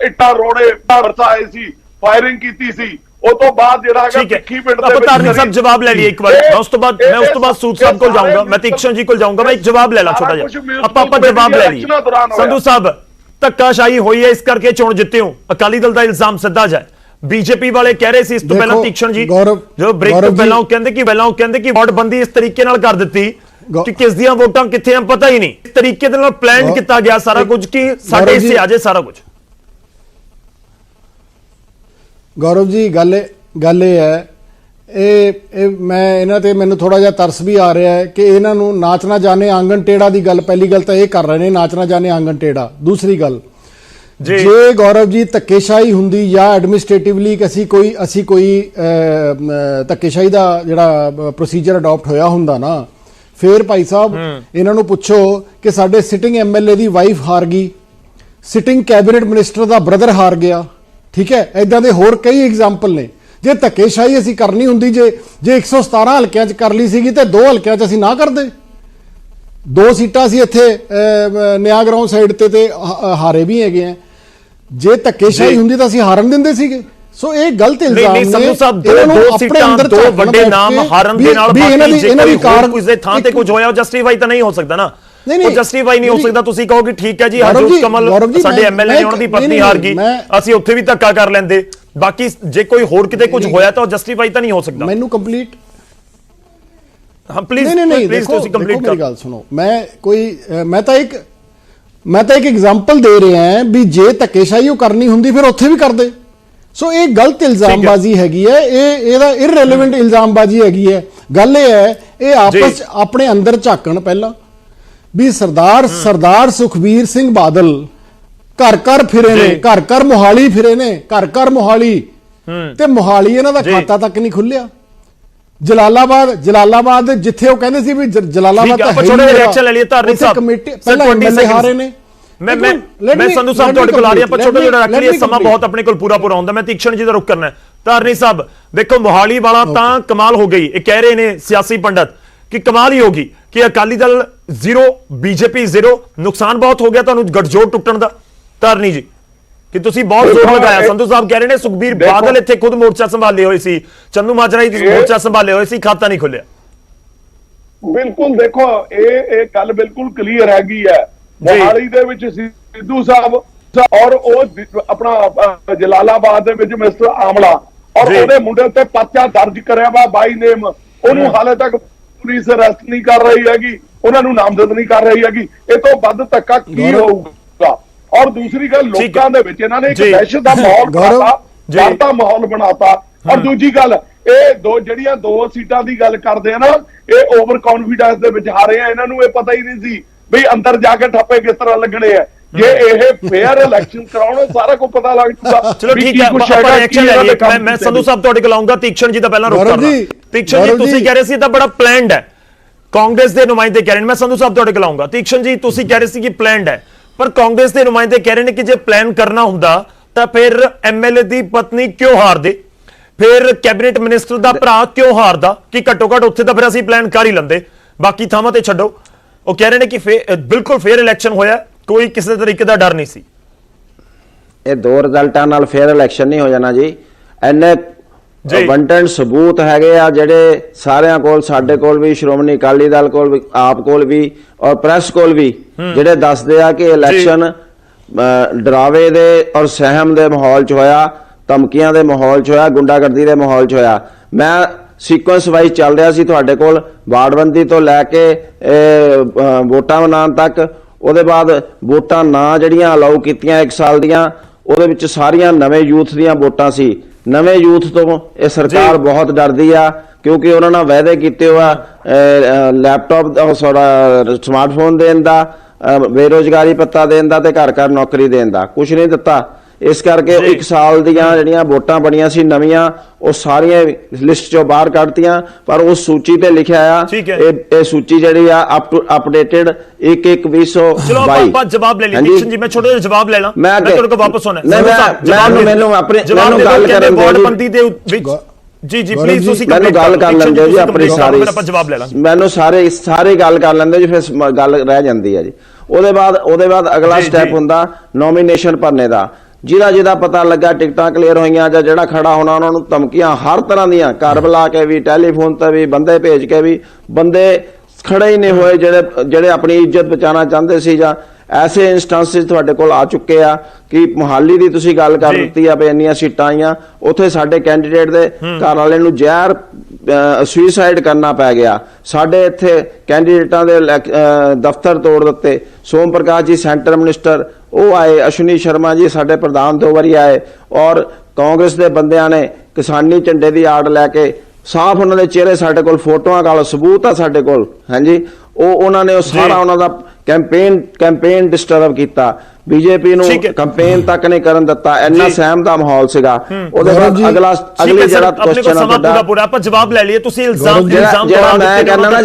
S7: ਇੱਟਾਂ ਰੋੜੇ ਵਰਸਾਏ ਸੀ, ਫਾਇਰਿੰਗ ਕੀਤੀ ਸੀ। ਉਹ ਤੋਂ ਬਾਅਦ ਜਿਹੜਾ ਹੈਗਾ ਭਿੱਖੀ ਪਿੰਡ ਦੇ ਵਿੱਚ
S1: ਤਾਰਨੀ ਸਾਹਿਬ ਜਵਾਬ ਲੈ ਲਈਏ ਇੱਕ ਵਾਰ। ਮੈਂ ਉਸ ਤੋਂ ਬਾਅਦ ਸੂਦ ਸਾਹਿਬ ਕੋਲ ਜਾਊਂਗਾ, ਮੈਂ ਤੀਕਸ਼ਣ ਜੀ ਕੋਲ ਜਾਊਂਗਾ। ਮੈਂ ਇੱਕ ਜਵਾਬ ਲੈ ਲਾ ਛੋਟਾ ਜਿਹਾ, ਆਪਾਂ ਜਵਾਬ ਲੈ ਲਈਏ। ਸੰਧੂ ਸਾਹਿਬ, ਧੱਕਾਸ਼ਾਹੀ ਹੋਈ ਹੈ ਇਸ ਕਰਕੇ ਚੋਣ ਜਿੱਤੇ ਹੋ, ਅਕਾਲੀ ਦਲ ਦਾ ਇਲਜ਼ਾਮ ਸਿੱਧਾ ਜਾਏ। ਬੀਜੇਪੀ ਵਾਲੇ ਕਹਿ ਰਹੇ ਸੀ ਇਸ ਤੋਂ ਪਹਿਲਾਂ ਤੀਕਸ਼ਣ ਜੀ ਜੋ ਬ੍ਰੇਕ ਤੋਂ ਪਹਿਲਾਂ ਉਹ ਕਹਿੰਦੇ ਕਿ ਵੋਟਬੰਦੀ ਇਸ ਤਰੀਕੇ ਨਾਲ ਕਰ ਦਿੱਤੀ ਕਿ ਕਿਸ ਦੀਆਂ ਵੋਟਾਂ ਕਿੱਥੇ ਆ ਪਤਾ ਹੀ ਨਹੀਂ। ਇਸ ਤਰੀਕੇ ਦੇ ਨਾਲ ਪਲਾਨ ਕੀਤਾ ਗਿਆ ਸਾਰਾ ਕੁਝ ਕਿ ਸਾਡੇ ਹਿੱਸੇ ਆ ਜਾਏ ਸਾਰਾ ਕੁਝ।
S10: ਗੌਰਵ ਜੀ, ਗੱਲ ਇਹ ਹੈ ਮੈਂ ਇਹਨਾਂ ਤੇ ਮੈਨੂੰ ਥੋੜਾ ਜਿਹਾ ਤਰਸ ਵੀ ਆ ਰਿਹਾ ਹੈ ਕਿ ਇਹਨਾਂ ਨੂੰ ਨਾਚ ਨਾ ਜਾਣੇ ਆਂਗਨ ਟੇੜਾ ਦੀ ਗੱਲ, ਪਹਿਲੀ ਗੱਲ ਤਾਂ ਇਹ ਕਰ ਰਹੇ ਨੇ, ਨਾਚ ਨਾ ਜਾਣੇ ਆਂਗਨ ਟੇੜਾ। ਦੂਸਰੀ ਗੱਲ, ਜੇ ਗੌਰਵ ਜੀ ਧੱਕੇਸ਼ਾਹੀ ਹੁੰਦੀ ਜਾਂ ਐਡਮਿਨਿਸਟ੍ਰੇਟਿਵਲੀ ਅਸੀਂ ਕੋਈ ਧੱਕੇਸ਼ਾਹੀ ਦਾ ਜਿਹੜਾ ਪ੍ਰੋਸੀਜਰ ਅਡਾਪਟ ਹੋਇਆ ਹੁੰਦਾ ਨਾ, ਫਿਰ ਭਾਈ ਸਾਹਿਬ ਇਹਨਾਂ ਨੂੰ ਪੁੱਛੋ ਕਿ ਸਾਡੇ ਸਿਟਿੰਗ ਐਮਐਲਏ ਦੀ ਵਾਈਫ ਹਾਰ ਗਈ, ਸਿਟਿੰਗ ਕੈਬਨਿਟ ਮਿਨਿਸਟਰ ਦਾ ਬ੍ਰਦਰ ਹਾਰ ਗਿਆ, ਠੀਕ ਹੈ, ਇਦਾਂ ਦੇ ਹੋਰ ਕਈ ਐਗਜ਼ਾਮਪਲ ਨੇ। ਜੇ ਧੱਕੇਸ਼ਾਹੀ ਅਸੀਂ ਕਰਨੀ ਹੁੰਦੀ, ਜੇ 117 ਹਲਕਿਆਂ 'ਚ ਕਰ ਲਈ ਸੀਗੀ ਤੇ 2 ਹਲਕਿਆਂ 'ਚ ਅਸੀਂ ਨਾ ਕਰਦੇ। 2 ਸੀਟਾਂ ਅਸੀਂ ਇੱਥੇ ਨਿਆ ਗਰਾਊਂਡ ਸਾਈਡ ਤੇ ਹਾਰੇ ਵੀ ਹੈਗੇ ਆ। ਜੇ ਧੱਕੇਸ਼ਾਹੀ ਹੁੰਦੀ ਤਾਂ ਅਸੀਂ ਹਾਰਨ ਦਿੰਦੇ ਸੀਗੇ। ਸੋ ਇਹ ਗਲਤ ਇਲਜ਼ਾਮ ਨੇ।
S1: ਸੰਧੂ ਸਾਹਿਬ ਦੋ ਸੀਟਾਂ, 2 ਵੱਡੇ ਨਾਮ ਹਾਰਨ ਦੇ ਨਾਲ ਬਾਕੀ ਜੇ ਕੋਈ ਕੁਝ ਦੇ ਥਾਂ ਤੇ ਕੁਝ ਹੋਇਆ ਉਹ ਜਸਟੀਫਾਈ ਤਾਂ ਨਹੀਂ ਹੋ ਸਕਦਾ ਨਾ, ਉਹ ਜਸਟੀਫਾਈ ਨਹੀਂ ਹੋ ਸਕਦਾ। ਤੁਸੀਂ ਕਹੋਗੇ ਠੀਕ ਹੈ ਜੀ ਹਰਜੋਤ ਕਮਲ ਸਾਡੇ ਐਮਐਲਏ ਨੇ, ਉਹਨਾਂ ਦੀ ਪਤਨੀ ਹਾਰ ਗਈ, ਅਸੀਂ ਉੱਥੇ ਵੀ ਧੱਕਾ ਕਰ ਲੈਂਦੇ, ਬਾਕੀ ਜੇ ਕੋਈ ਹੋਰ ਕਿਤੇ ਕੁਝ ਹੋਇਆ ਤਾਂ ਉਹ ਜਸਟੀਫਾਈ ਤਾਂ ਨਹੀਂ ਹੋ ਸਕਦਾ।
S10: ਮੈਨੂੰ ਕੰਪਲੀਟ
S1: ਹਾਂ ਪਲੀਜ਼ ਤੁਸੀਂ ਕੰਪਲੀਟ
S10: ਮੇਰੀ ਗੱਲ ਸੁਣੋ। ਮੈਂ ਤਾਂ ਇੱਕ ਐਗਜ਼ਾਮਪਲ ਦੇ ਰਿਹਾ ਹਾਂ ਵੀ ਜੇ ਧੱਕੇਸ਼ਾਹੀ ਉਹ ਕਰਨੀ ਹੁੰਦੀ ਫਿਰ ਉੱਥੇ ਵੀ ਕਰਦੇ। ਸੋ ਇਹ ਗਲਤ ਇਲਜ਼ਾਮਬਾਜ਼ੀ ਹੈਗੀ ਹੈ, ਇਹਦਾ ਇਰਰੈਲੇਵੈਂਟ ਇਲਜ਼ਾਮਬਾਜ਼ੀ ਹੈਗੀ ਹੈ। ਗੱਲ ਇਹ ਹੈ, ਇਹ ਆਪਸ ਚ ਆਪਣੇ ਅੰਦਰ ਝਾਕਣ ਪਹਿਲਾਂ ਵੀ ਸਰਦਾਰ ਸੁਖਬੀਰ ਸਿੰਘ ਬਾਦਲ ਘਰ ਘਰ ਫਿਰੇ ਨੇ, ਘਰ ਘਰ ਮੋਹਾਲੀ ਫਿਰੇ ਨੇ, ਘਰ ਘਰ ਮੋਹਾਲੀ, ਤੇ ਮੋਹਾਲੀ ਇਹਨਾਂ ਦਾ ਖਾਤਾ ਤੱਕ ਨਹੀਂ ਖੁੱਲਿਆ। ਜਲਾਲਾਬਾਦ ਜਿੱਥੇ ਉਹ ਕਹਿੰਦੇ ਸੀ ਵੀ ਜਲਾਲਾਬਾਦ
S1: ਆਪਾਂ ਛੋਟੇ ਜਿਹੇ ਰਿਐਕਸ਼ਨ ਲੈ ਲਈਏ ਧਾਰਨੀ ਸਾਹਿਬ,
S10: ਪਹਿਲਾਂ ਐਮਐਲਏ ਹਾਰੇ ਨੇ।
S1: ਮੈਂ ਸੰਧੂ ਸਾਹਿਬ ਤੁਹਾਡੇ ਕੋਲ ਆ ਰਹੀ, ਆਪਾਂ ਛੋਟਾ ਜਿਹਾ ਰੱਖ ਲਈਏ, ਸਮਾਂ ਬਹੁਤ ਆਪਣੇ ਕੋਲ ਪੂਰਾ ਹੁੰਦਾ। ਮੈਂ ਤੀਕਸ਼ਣ ਜੀ ਦਾ ਰੁਕ ਕਰਨਾ। ਧਾਰਨੀ ਸਾਹਿਬ ਦੇਖੋ, ਮੋਹਾਲੀ ਵਾਲਾ ਤਾਂ ਕਮਾਲ ਹੋ ਗਈ। ਇਹ ਕਹਿ ਰਹੇ ਨੇ ਸਿਆਸੀ ਪੰਡਤ ਕਿ ਕਮਾਲ ਹੀ ਹੋਗੀ ਕਿ ਅਕਾਲੀ ਦਲ 0 ਬੀਜੇਪੀ 0, ਨੁਕਸਾਨ ਬਹੁਤ ਹੋ ਗਿਆ ਤੁਹਾਨੂੰ ਗੱਠਜੋੜ ਟੁੱਟਣ ਦਾ। ਧਾਰਨੀ ਜੀ ਕਿ ਤੁਸੀਂ ਬਹੁਤ ਜ਼ੋਰ ਲਗਾਇਆ। ਸੰਧੂ ਸਾਹਿਬ ਕਹਿ ਰਹੇ ਨੇ ਸੁਖਬੀਰ ਬਾਦਲ ਇੱਥੇ ਖੁਦ ਮੋਰਚਾ ਸੰਭਾਲੇ ਹੋਏ ਸੀ, ਚੰਦੂ ਮਾਜਰਾ ਜੀ ਮੋਰਚਾ ਸੰਭਾਲੇ ਹੋਏ ਸੀ, ਖਾਤਾ ਨਹੀਂ ਖੁੱਲਿਆ।
S7: ਬਿਲਕੁਲ ਦੇਖੋ, ਇਹ ਗੱਲ ਬਿਲਕੁਲ ਕਲੀਅਰ ਹੈਗੀ ਹੈ। ਮੋਹਾਲੀ ਦੇ ਵਿੱਚ ਸਿੱਧੂ ਸਾਹਿਬ ਔਰ ਉਹ ਆਪਣਾ ਜਲਾਲਾਬਾਦ ਦੇ ਵਿੱਚ ਮਿਸਟਰ ਆਮਲਾ ਔਰ ਉਹਦੇ ਮੁੰਡੇ ਉੱਤੇ ਪਰਚਾ ਦਰਜ ਕਰਿਆ ਵਾ ਬਾਈ ਨੇਮ। ਉਹਨੂੰ ਹਾਲੇ ਤੱਕ ਪੁਲਿਸ ਅਰੈਸਟ ਨਹੀਂ ਕਰ ਰਹੀ ਹੈਗੀ, ਉਹਨਾਂ ਨੂੰ ਨਾਮਜ਼ਦ ਨਹੀਂ ਕਰ ਰਹੀ ਹੈਗੀ। ਇਹ ਤੋਂ ਵੱਧ ਧੱਕਾ ਕੀ ਹੋਊਗਾ? ਔਰ ਦੂਸਰੀ ਗੱਲ, ਲੋਕਾਂ ਦੇ ਵਿੱਚ ਇਹਨਾਂ ਨੇ ਇੱਕ ਦਹਿਸ਼ਤ ਦਾ ਮਾਹੌਲ ਬਣਾਤਾ, ਡਰ ਦਾ ਮਾਹੌਲ ਬਣਾਤਾ। ਔਰ ਦੂਜੀ ਗੱਲ, ਇਹ ਜਿਹੜੀਆਂ 2 ਸੀਟਾਂ ਦੀ ਗੱਲ ਕਰਦੇ ਆ ਨਾ, ਇਹ ਓਵਰ ਕੌਨਫੀਡੈਂਸ ਦੇ ਵਿੱਚ ਹਾਰੇ ਆ। ਇਹਨਾਂ ਨੂੰ ਇਹ ਪਤਾ ਹੀ ਨਹੀਂ ਸੀ ਵੀ ਅੰਦਰ ਜਾ ਕੇ ਠੱਪੇ ਕਿਸ ਤਰ੍ਹਾਂ ਲੱਗਣੇ ਆ। ਜੇ ਇਹ ਫੇਅਰ ਇਲੈਕਸ਼ਨ ਕਰਾਉਣ, ਸਾਰਾ ਕੁਝ ਪਤਾ ਲੱਗ ਜੂਗਾ।
S1: ਚਲੋ ਠੀਕ ਹੈ, ਆਪਾਂ ਐਕਸ਼ਨ ਲੈ ਲਈਏ। ਮੈਂ ਸੰਧੂ ਸਾਹਿਬ ਤੁਹਾਡੇ ਕੋਲ ਆਉਂਗਾ, ਤੀਕਸ਼ਣ ਜੀ ਦਾ ਪਹਿਲਾਂ ਰੁਕ ਕਰਨਾ। ਤੀਕਸ਼ਣ ਜੀ ਤੁਸੀਂ ਕਹਿ ਰਹੇ ਸੀ ਇਹ ਤਾਂ ਬੜਾ ਪਲਾਨਡ ਹੈ, ਕਾਂਗਰਸ ਦੇ ਨੁਮਾਇੰਦੇ ਕਹਿ ਰਹੇ ਨੇ। ਮੈਂ ਸੰਧੂ ਸਾਹਿਬ ਤੁਹਾਡੇ ਕੋਲ ਆਉਂਗਾ। ਤੀਕਸ਼ਣ ਜੀ ਤੁਸੀਂ ਕਹਿ ਰਹੇ ਸੀ ਕਿ ਪਲਾਨਡ ਹੈ, ਪਰ ਕਾਂਗਰਸ ਦੇ ਨੁਮਾਇੰਦੇ ਕਹਿ ਰਹੇ ਨੇ ਕਿ ਜੇ ਪਲਾਨ ਕਰਨਾ ਹੁੰਦਾ ਤਾਂ ਫਿਰ ਐਮਐਲਏ ਦੀ ਪਤਨੀ ਕਿਉਂ ਹਾਰਦੇ, ਫਿਰ ਕੈਬਨਿਟ ਮਿਨਿਸਟਰ ਦਾ ਭਰਾ ਕਿਉਂ ਹਾਰਦਾ, ਕਿ ਘੱਟੋ ਘੱਟ ਉੱਥੇ ਤਾਂ ਫਿਰ ਅਸੀਂ ਪਲਾਨ ਕਰ ਹੀ ਲੈਂਦੇ, ਬਾਕੀ ਥਾਵਾਂ ਤੇ ਛੱਡੋ। ਉਹ ਕਹਿ ਰਹੇ ਨੇ ਕਿ ਬਿਲਕੁਲ ਫੇਅਰ ਇਲੈਕਸ਼ਨ ਹੋਇਆ, ਕੋਈ ਕਿਸੇ ਤਰੀਕੇ ਦਾ ਡਰ ਨਹੀਂ ਸੀ।
S6: ਇਹ 2 ਰਿਜ਼ਲਟਾਂ ਨਾਲ ਫੇਅਰ ਇਲੈਕਸ਼ਨ ਨਹੀਂ ਹੋ ਜਾਣਾ ਜੀ। ਐਨੇ ਵੰਟਨ ਸਬੂਤ ਹੈਗੇ ਆ ਜਿਹੜੇ ਸਾਰਿਆਂ ਕੋਲ, ਸਾਡੇ ਕੋਲ ਵੀ, ਸ਼੍ਰੋਮਣੀ ਅਕਾਲੀ ਦਲ ਕੋਲ ਵੀ, ਆਪ ਕੋਲ ਵੀ ਔਰ ਪ੍ਰੈਸ ਕੋਲ ਵੀ, ਜਿਹੜੇ ਦੱਸਦੇ ਆ ਕਿ ਇਲੈਕਸ਼ਨ ਡਰਾਵੇ ਦੇ ਔਰ ਸਹਿਮ ਦੇ ਮਾਹੌਲ 'ਚ ਹੋਇਆ, ਧਮਕੀਆਂ ਦੇ ਮਾਹੌਲ 'ਚ ਹੋਇਆ, ਗੁੰਡਾਗਰਦੀ ਦੇ ਮਾਹੌਲ 'ਚ ਹੋਇਆ। ਮੈਂ ਸੀਕੁਐਂਸ ਵਾਈਜ਼ ਚੱਲ ਰਿਹਾ ਸੀ ਤੁਹਾਡੇ ਕੋਲ, ਵਾਰਡਬੰਦੀ ਤੋਂ ਲੈ ਕੇ ਵੋਟਾਂ ਬਣਾਉਣ ਤੱਕ। ਉਹਦੇ ਬਾਅਦ ਵੋਟਾਂ ਨਾ ਜਿਹੜੀਆਂ ਅਲਾਉ ਕੀਤੀਆਂ 1 ਸਾਲ ਦੀਆਂ, ਉਹਦੇ ਵਿੱਚ ਸਾਰੀਆਂ ਨਵੇਂ ਯੂਥ ਦੀਆਂ ਵੋਟਾਂ ਸੀ। ਨਵੇਂ ਯੂਥ ਤੋਂ ਇਹ ਸਰਕਾਰ ਬਹੁਤ ਡਰਦੀ ਆ, ਕਿਉਂਕਿ ਉਹਨਾਂ ਨਾਲ ਵਾਅਦੇ ਕੀਤੇ ਹੋਆ ਲੈਪਟਾਪ ਦਾ, ਸਮਾਰਟਫੋਨ ਦੇਣ ਦਾ, ਬੇਰੋਜ਼ਗਾਰੀ ਭੱਤਾ ਦੇਣ ਦਾ ਤੇ ਘਰ ਘਰ ਨੌਕਰੀ ਦੇਣ ਦਾ, ਕੁਝ ਨਹੀਂ ਦਿੱਤਾ। ਇਸ ਕਰਕੇ 1 ਸਾਲ ਦੀਆਂ ਜਿਹੜੀਆਂ ਵੋਟਾਂ ਬਣੀਆਂ ਸੀ ਨਵੀਆਂ, ਉਹ ਸਾਰੀਆਂ ਲਿਸਟ ਚੋਂ ਬਾਹਰ ਕੱਢਤੀਆਂ। ਪਰ ਉਸ ਸੂਚੀ ਤੇ ਲਿਖਿਆ ਆ, ਇਹ ਸੂਚੀ ਜਿਹੜੀ ਆ ਅਪਡੇਟਡ 1/1/2022।
S1: ਚਲੋ ਆਪਾਂ ਜਵਾਬ ਲੈ ਲਈਏ। ਜੀ ਮੈਂ ਛੋਟਾ ਜਿਹਾ ਜਵਾਬ ਲੈ ਲਾਂ, ਮੈਂ ਤੁਹਾਡੇ ਕੋਲ ਵਾਪਸ ਆਉਣਾ।
S6: ਮੈਨੂੰ ਆਪਣੇ ਗੱਲ ਕਰਨ
S1: ਵਾਰਡਬੰਦੀ ਦੇ ਵਿੱਚ ਜੀ ਪਲੀਜ਼ ਤੁਸੀਂ
S6: ਮੈਨੂੰ ਗੱਲ ਕਰ ਲੈਂਦੇ ਜੀ ਆਪਣੀ ਸਾਰੀ,
S1: ਆਪਾਂ ਜਵਾਬ ਲੈ ਲਾਂਗੇ।
S6: ਮੈਨੂੰ ਸਾਰੇ ਗੱਲ ਕਰ ਲੈਂਦੇ ਜੀ, ਫਿਰ ਗੱਲ ਰਹਿ ਜਾਂਦੀ ਹੈ ਜੀ। ਉਹਦੇ ਬਾਅਦ ਅਗਲਾ ਸਟੈਪ ਹੁੰਦਾ ਨੋਮੀਨੇਸ਼ਨ ਭਰਨੇ ਦਾ। ਜਿਹਦਾ ਪਤਾ ਲੱਗਾ ਟਿਕਟਾਂ ਕਲੀਅਰ ਹੋਈਆਂ ਜਾਂ ਜਿਹੜਾ ਖੜਾ ਹੋਣਾ, ਉਹਨਾਂ ਨੂੰ ਧਮਕੀਆਂ ਹਰ ਤਰ੍ਹਾਂ ਦੀਆਂ, ਘਰ ਬੁਲਾ ਕੇ ਵੀ, ਟੈਲੀਫੋਨ ਤੇ ਵੀ, ਬੰਦੇ ਭੇਜ ਕੇ ਵੀ। ਬੰਦੇ ਖੜੇ ਹੀ ਨਹੀਂ ਹੋਏ ਜਿਹੜੇ ਆਪਣੀ ਇੱਜ਼ਤ ਬਚਾਉਣਾ ਚਾਹੁੰਦੇ ਸੀ। ਜਾਂ ਐਸੇ ਇੰਸਟੈਂਸਿਸ ਤੁਹਾਡੇ ਕੋਲ ਆ ਚੁੱਕੇ ਆ ਕਿ ਮੁਹਾਲੀ ਦੀ ਤੁਸੀਂ ਗੱਲ ਕਰ ਦਿੱਤੀ ਆ ਵੀ ਇੰਨੀਆਂ ਸੀਟਾਂ ਆਈਆਂ, ਉੱਥੇ ਸਾਡੇ ਕੈਂਡੀਡੇਟ ਦੇ ਘਰ ਵਾਲੇ ਨੂੰ ਜ਼ਹਿਰ ਸੁਇਸਾਈਡ ਕਰਨਾ ਪੈ ਗਿਆ। ਸਾਡੇ ਇੱਥੇ ਕੈਂਡੀਡੇਟਾਂ ਦੇ ਦਫ਼ਤਰ ਤੋੜ ਦਿੱਤੇ। ਸੋਮ ਪ੍ਰਕਾਸ਼ ਜੀ ਸੈਂਟਰ ਮਿਨਿਸਟਰ ਉਹ ਆਏ, ਅਸ਼ਵਨੀ ਸ਼ਰਮਾ ਜੀ ਸਾਡੇ ਪ੍ਰਧਾਨ 2 ਵਾਰੀ ਆਏ, ਔਰ ਕਾਂਗਰਸ ਦੇ ਬੰਦਿਆਂ ਨੇ ਕਿਸਾਨੀ ਝੰਡੇ ਦੀ ਆੜ ਲੈ ਕੇ ਸਾਫ਼ ਉਹਨਾਂ ਦੇ ਚਿਹਰੇ ਸਾਡੇ ਕੋਲ ਫੋਟੋਆਂ ਨਾਲ ਸਬੂਤ ਆ ਸਾਡੇ ਕੋਲ। ਹਾਂਜੀ, ਉਹਨਾਂ ਨੇ ਉਹ ਸਾਰਾ ਉਹਨਾਂ ਦਾ ਕੈਂਪੇਨ ਡਿਸਟਰਬ ਕੀਤਾ, ਬੀਜੇਪੀ ਨੂੰ ਕੈਂਪੇਨ ਤੱਕ ਨਹੀਂ ਕਰਨ ਦਿੱਤਾ। ਇੰਨਾ ਸਹਿਮ ਦਾ ਮਾਹੌਲ ਸੀਗਾ। ਉਹਦੇ ਬਾਅਦ ਅਗਲੀ ਜਿਹੜਾ ਕੁਐਸਚਨ ਆ ਤੁਹਾਡਾ
S1: ਪੂਰਾ ਆਪਾਂ ਜਵਾਬ ਲੈ ਲਈਏ। ਤੁਸੀਂ ਇਲਜ਼ਾਮ
S6: ਜਿਹੜਾ ਮੈਂ ਕਹਿੰਦਾ ਨਾ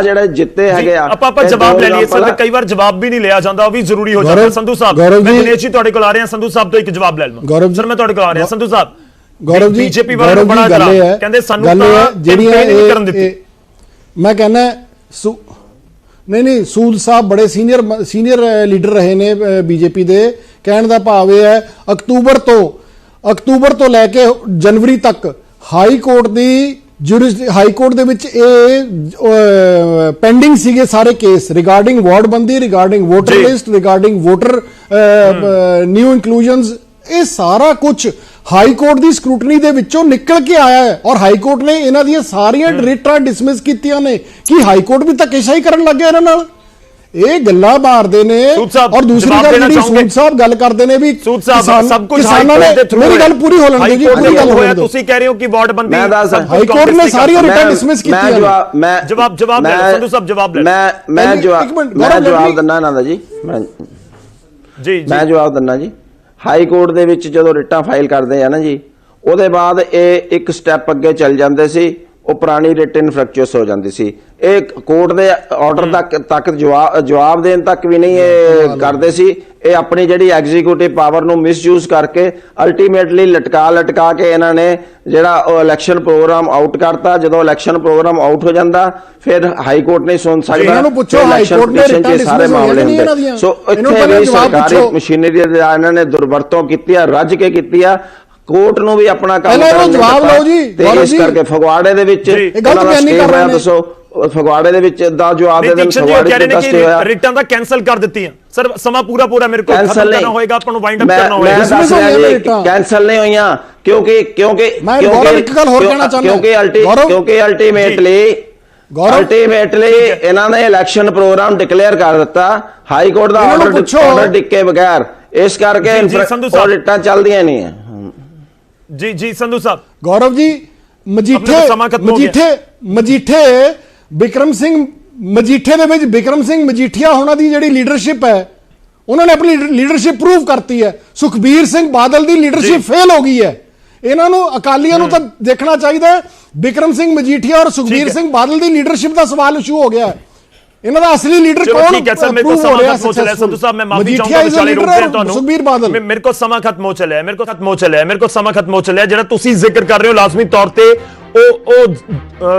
S6: ਜਿਹੜੇ ਜਿੱਤੇ ਹੈਗੇ ਆ,
S1: ਆਪਾਂ ਜਵਾਬ ਲੈ ਲਈਏ ਸਰ। ਕਈ ਵਾਰ ਜਵਾਬ ਵੀ ਨਹੀਂ ਲਿਆ ਜਾਂਦਾ, ਉਹ ਵੀ ਜ਼ਰੂਰੀ ਹੋ ਜਾਂਦਾ। ਸੰਧੂ ਸਾਹਿਬ, ਮੈਂ ਦਿਨੇਸ਼ ਜੀ ਤੁਹਾਡੇ ਕੋਲ ਆ ਰਿਹਾ। ਸੰਧੂ ਸਾਹਿਬ ਤੋਂ ਇੱਕ ਜਵਾਬ ਲੈ ਲਵਾਂ ਸਰ। ਮੈਂ ਤੁਹਾਡੇ ਕੋਲ ਆ ਰਿਹਾ ਸੰਧੂ ਸਾਹਿਬ।
S10: ਗੌਰਵ ਜੀ,
S1: ਬੀਜੇਪੀ ਵਾਲੇ ਬੜਾ ਕਹਿੰਦੇ ਸਾਨੂੰ
S10: ਜਿਹੜੀਆਂ ਕਰਨ ਦਿੱਤੀ। ਮੈਂ ਕਹਿੰਦਾ ਨਹੀਂ ਸੂਦ ਸਾਹਿਬ ਬੜੇ ਸੀਨੀਅਰ ਲੀਡਰ ਰਹੇ ਨੇ ਬੀਜੇਪੀ ਦੇ। ਕਹਿਣ ਦਾ ਭਾਵ ਇਹ ਹੈ ਅਕਤੂਬਰ ਤੋਂ ਲੈ ਕੇ ਜਨਵਰੀ ਤੱਕ ਹਾਈ ਕੋਰਟ ਦੇ ਵਿੱਚ ਇਹ ਪੈਂਡਿੰਗ ਸੀਗੇ ਸਾਰੇ ਕੇਸ ਰਿਗਾਰਡਿੰਗ ਵਾਰਡਬੰਦੀ, regarding voter list, regarding voter new inclusions. ਇਹ ਸਾਰਾ ਕੁਝ ਹਾਈ ਕੋਰਟ ਦੀ ਸਕਰੂਟਨੀ ਦੇ ਵਿੱਚੋਂ ਨਿਕਲ ਕੇ ਆਇਆ ਹੈ ਔਰ ਹਾਈ ਕੋਰਟ ਨੇ ਇਹਨਾਂ ਦੀਆਂ ਸਾਰੀਆਂ ਰਿਟਾਂ ਡਿਸਮਿਸ ਕੀਤੀਆਂ ਨੇ ਕਿ ਹਾਈ ਕੋਰਟ ਵੀ ਧੱਕੇਸ਼ਾਹੀ ਕਰਨ ਲੱਗ ਗਿਆ ਇਹਨਾਂ ਨਾਲ। ਇਹ ਗੱਲਾਂ ਮਾਰਦੇ ਨੇ। ਔਰ ਦੂਸਰੀ ਗੱਲ ਜਿਹੜੀ ਸੂਦ ਸਾਹਿਬ ਗੱਲ ਕਰਦੇ ਨੇ ਵੀ
S1: ਸਭ ਕੁਝ
S10: ਕਿਸਾਨਾਂ ਨੇ, ਮੇਰੀ ਗੱਲ ਪੂਰੀ ਹੋ ਲੈਣ ਦਿਓ ਜੀ, ਪੂਰੀ ਗੱਲ ਹੋਇਆ।
S1: ਤੁਸੀਂ ਕਹਿ ਰਹੇ ਹੋ ਕਿ ਵਾਰਡਬੰਦੀ
S10: ਹਾਈ ਕੋਰਟ ਨੇ ਸਾਰੀਆਂ ਰਿਟਾਂ ਡਿਸਮਿਸ ਕੀਤੀਆਂ।
S1: ਜਵਾਬ ਲੈ ਸੰਧੂ ਸਾਹਿਬ, ਜਵਾਬ ਲੈ।
S6: ਮੈਂ ਜਵਾਬ ਦਿੰਦਾ ਇਹਨਾਂ ਦਾ ਜੀ। ਮੈਂ ਜਵਾਬ ਦਿੰਦਾ ਜੀ। ਹਾਈ ਕੋਰਟ ਦੇ ਵਿੱਚ ਜਦੋਂ ਰਿਟਾਂ ਫਾਈਲ ਕਰਦੇ ਆ ਨਾ ਜੀ, ਉਹਦੇ ਬਾਅਦ ਇਹ ਇੱਕ ਸਟੈਪ ਅੱਗੇ ਚੱਲ ਜਾਂਦੇ ਸੀ। ਉਹ ਪੁਰਾਣੀ ਰਿਟ ਇਨਫਰੈਕਚੁਅਸ ਹੋ ਜਾਂਦੀ ਸੀ। ਇਹ ਕੋਰਟ ਦੇ ਆਰਡਰ ਤੱਕ ਜਵਾਬ ਦੇਣ ਤੱਕ ਵੀ ਨਹੀਂ ਇਹ ਕਰਦੇ ਸੀ। ਇਹ ਆਪਣੀ ਜਿਹੜੀ ਐਗਜ਼ੀਕਿਊਟਿਵ ਪਾਵਰ ਨੂੰ ਮਿਸਯੂਜ਼ ਕਰਕੇ ਅਲਟੀਮੇਟਲੀ ਲਟਕਾ ਕੇ ਇਹਨਾਂ ਨੇ ਜਿਹੜਾ ਉਹ ਇਲੈਕਸ਼ਨ ਪ੍ਰੋਗਰਾਮ ਆਊਟ ਕਰਤਾ। ਜਦੋਂ ਇਲੈਕਸ਼ਨ ਪ੍ਰੋਗਰਾਮ ਆਊਟ ਹੋ ਜਾਂਦਾ ਫਿਰ ਹਾਈ ਕੋਰਟ ਨਹੀਂ ਸੁਣ ਸਕਦਾ।
S10: ਇਹਨਾਂ ਨੂੰ ਪੁੱਛੋ ਹਾਈ ਕੋਰਟ ਨੇ ਰਿਟਾਂ
S6: ਸਾਰੇ ਮਾਮਲੇ ਹੁੰਦੇ। ਸੋ ਇੱਥੇ ਵੀ ਸਰਕਾਰੀ ਮਸ਼ੀਨਰੀ ਦੇ ਇਹਨਾਂ ਨੇ ਦੁਰਵਰਤੋਂ ਕੀਤੀ ਆ, ਰੱਜ ਕੇ ਕੀਤੀ ਆ। ਕੋਰਟ ਨੂੰ ਵੀ ਆਪਣਾ ਕੰਮ ਕਰਨ
S10: ਜਵਾਬ ਲਓ ਜੀ।
S6: ਤੇ ਇਸ ਕਰਕੇ ਫਗਵਾੜੇ ਦੇ ਵਿੱਚ
S10: ਗਲਤ ਬਿਆਨੀ ਕਰ ਰਹੇ ਨੇ।
S6: ਦੱਸੋ ਫਗਵਾੜੇ ਦੇ ਵਿੱਚ ਦਾ ਜਵਾਬ ਦੇ ਦੇਣ। ਫਗਵਾੜੇ ਦੇ ਦਸਤੇ ਹੋਇਆ
S1: ਰਿਟਾਂ ਤਾਂ ਕੈਨਸਲ ਕਰ ਦਿੱਤੀਆਂ ਸਰ। ਸਮਾਂ ਪੂਰਾ ਮੇਰੇ ਕੋਲ ਖਤਮ ਕਰਨਾ ਹੋਏਗਾ, ਆਪਾਂ ਨੂੰ ਵਾਈਂਡ ਅਪ ਕਰਨਾ ਹੋਏਗਾ।
S6: ਕੈਨਸਲ ਨਹੀਂ ਹੋਈਆਂ ਕਿਉਂਕਿ
S10: ਇੱਕ ਗੱਲ ਹੋਰ ਕਹਿਣਾ ਚਾਹੁੰਦਾ
S6: ਕਿਉਂਕਿ ਅਲਟੀਮੇਟਲੀ ਇਹਨਾਂ ਨੇ ਇਲੈਕਸ਼ਨ ਪ੍ਰੋਗਰਾਮ ਡਿਕਲੇਅਰ ਕਰ ਦਿੱਤਾ ਹਾਈ ਕੋਰਟ ਦਾ ਆਰਡਰ ਡਿੱਕੇ ਬਗੈਰ। ਇਸ ਕਰਕੇ ਰਿਟਾਂ ਚੱਲਦੀਆਂ ਨਹੀਂ ਹੈ।
S1: ਜੀ ਸੰਧੂ ਸਾਹਿਬ।
S10: ਗੌਰਵ ਜੀ, ਮਜੀਠੇ ਬਿਕਰਮ ਸਿੰਘ ਮਜੀਠੇ ਦੇ ਵਿੱਚ ਬਿਕਰਮ ਸਿੰਘ ਮਜੀਠੀਆ ਹੋਣਾ ਦੀ ਜਿਹੜੀ ਲੀਡਰਸ਼ਿਪ ਹੈ, ਉਹਨਾਂ ਨੇ ਆਪਣੀ ਲੀਡਰਸ਼ਿਪ ਪ੍ਰੂਵ ਕਰਤੀ ਹੈ। ਸੁਖਬੀਰ ਸਿੰਘ ਬਾਦਲ ਦੀ ਲੀਡਰਸ਼ਿਪ ਫੇਲ ਹੋ ਗਈ ਹੈ। ਇਹਨਾਂ ਨੂੰ ਅਕਾਲੀਆਂ ਨੂੰ ਤਾਂ ਦੇਖਣਾ ਚਾਹੀਦਾ ਹੈ। ਬਿਕਰਮ ਸਿੰਘ ਮਜੀਠੀਆ ਔਰ ਸੁਖਬੀਰ ਸਿੰਘ ਬਾਦਲ ਦੀ ਲੀਡਰਸ਼ਿਪ ਦਾ ਸਵਾਲ ਇਸ਼ੂ ਹੋ ਗਿਆ ਹੈ। ਇਹਨਾਂ ਦਾ ਅਸਲੀ ਲੀਡਰ ਕੌਣ?
S1: ਠੀਕ ਹੈ ਸਰ, ਮੇਰੇ ਕੋਲ ਸਮਾਂ ਖਤਮ ਹੋ ਚੱਲਿਆ। ਸੰਧੂ ਸਾਹਿਬ, ਮੈਂ ਮਾਫੀ ਚਾਹੁੰਦਾ ਵਿਚਾਲੇ ਰੋਕ ਰਿਹਾ ਤੁਹਾਨੂੰ।
S10: ਸੁਖਬੀਰ ਬਾਦਲ,
S1: ਮੇਰੇ ਕੋਲ ਸਮਾਂ ਖਤਮ ਹੋ ਚੱਲਿਆ। ਜਿਹੜਾ ਤੁਸੀਂ ਜ਼ਿਕਰ ਕਰ ਰਹੇ ਹੋ ਲਾਜ਼ਮੀ ਤੌਰ ਤੇ ਉਹ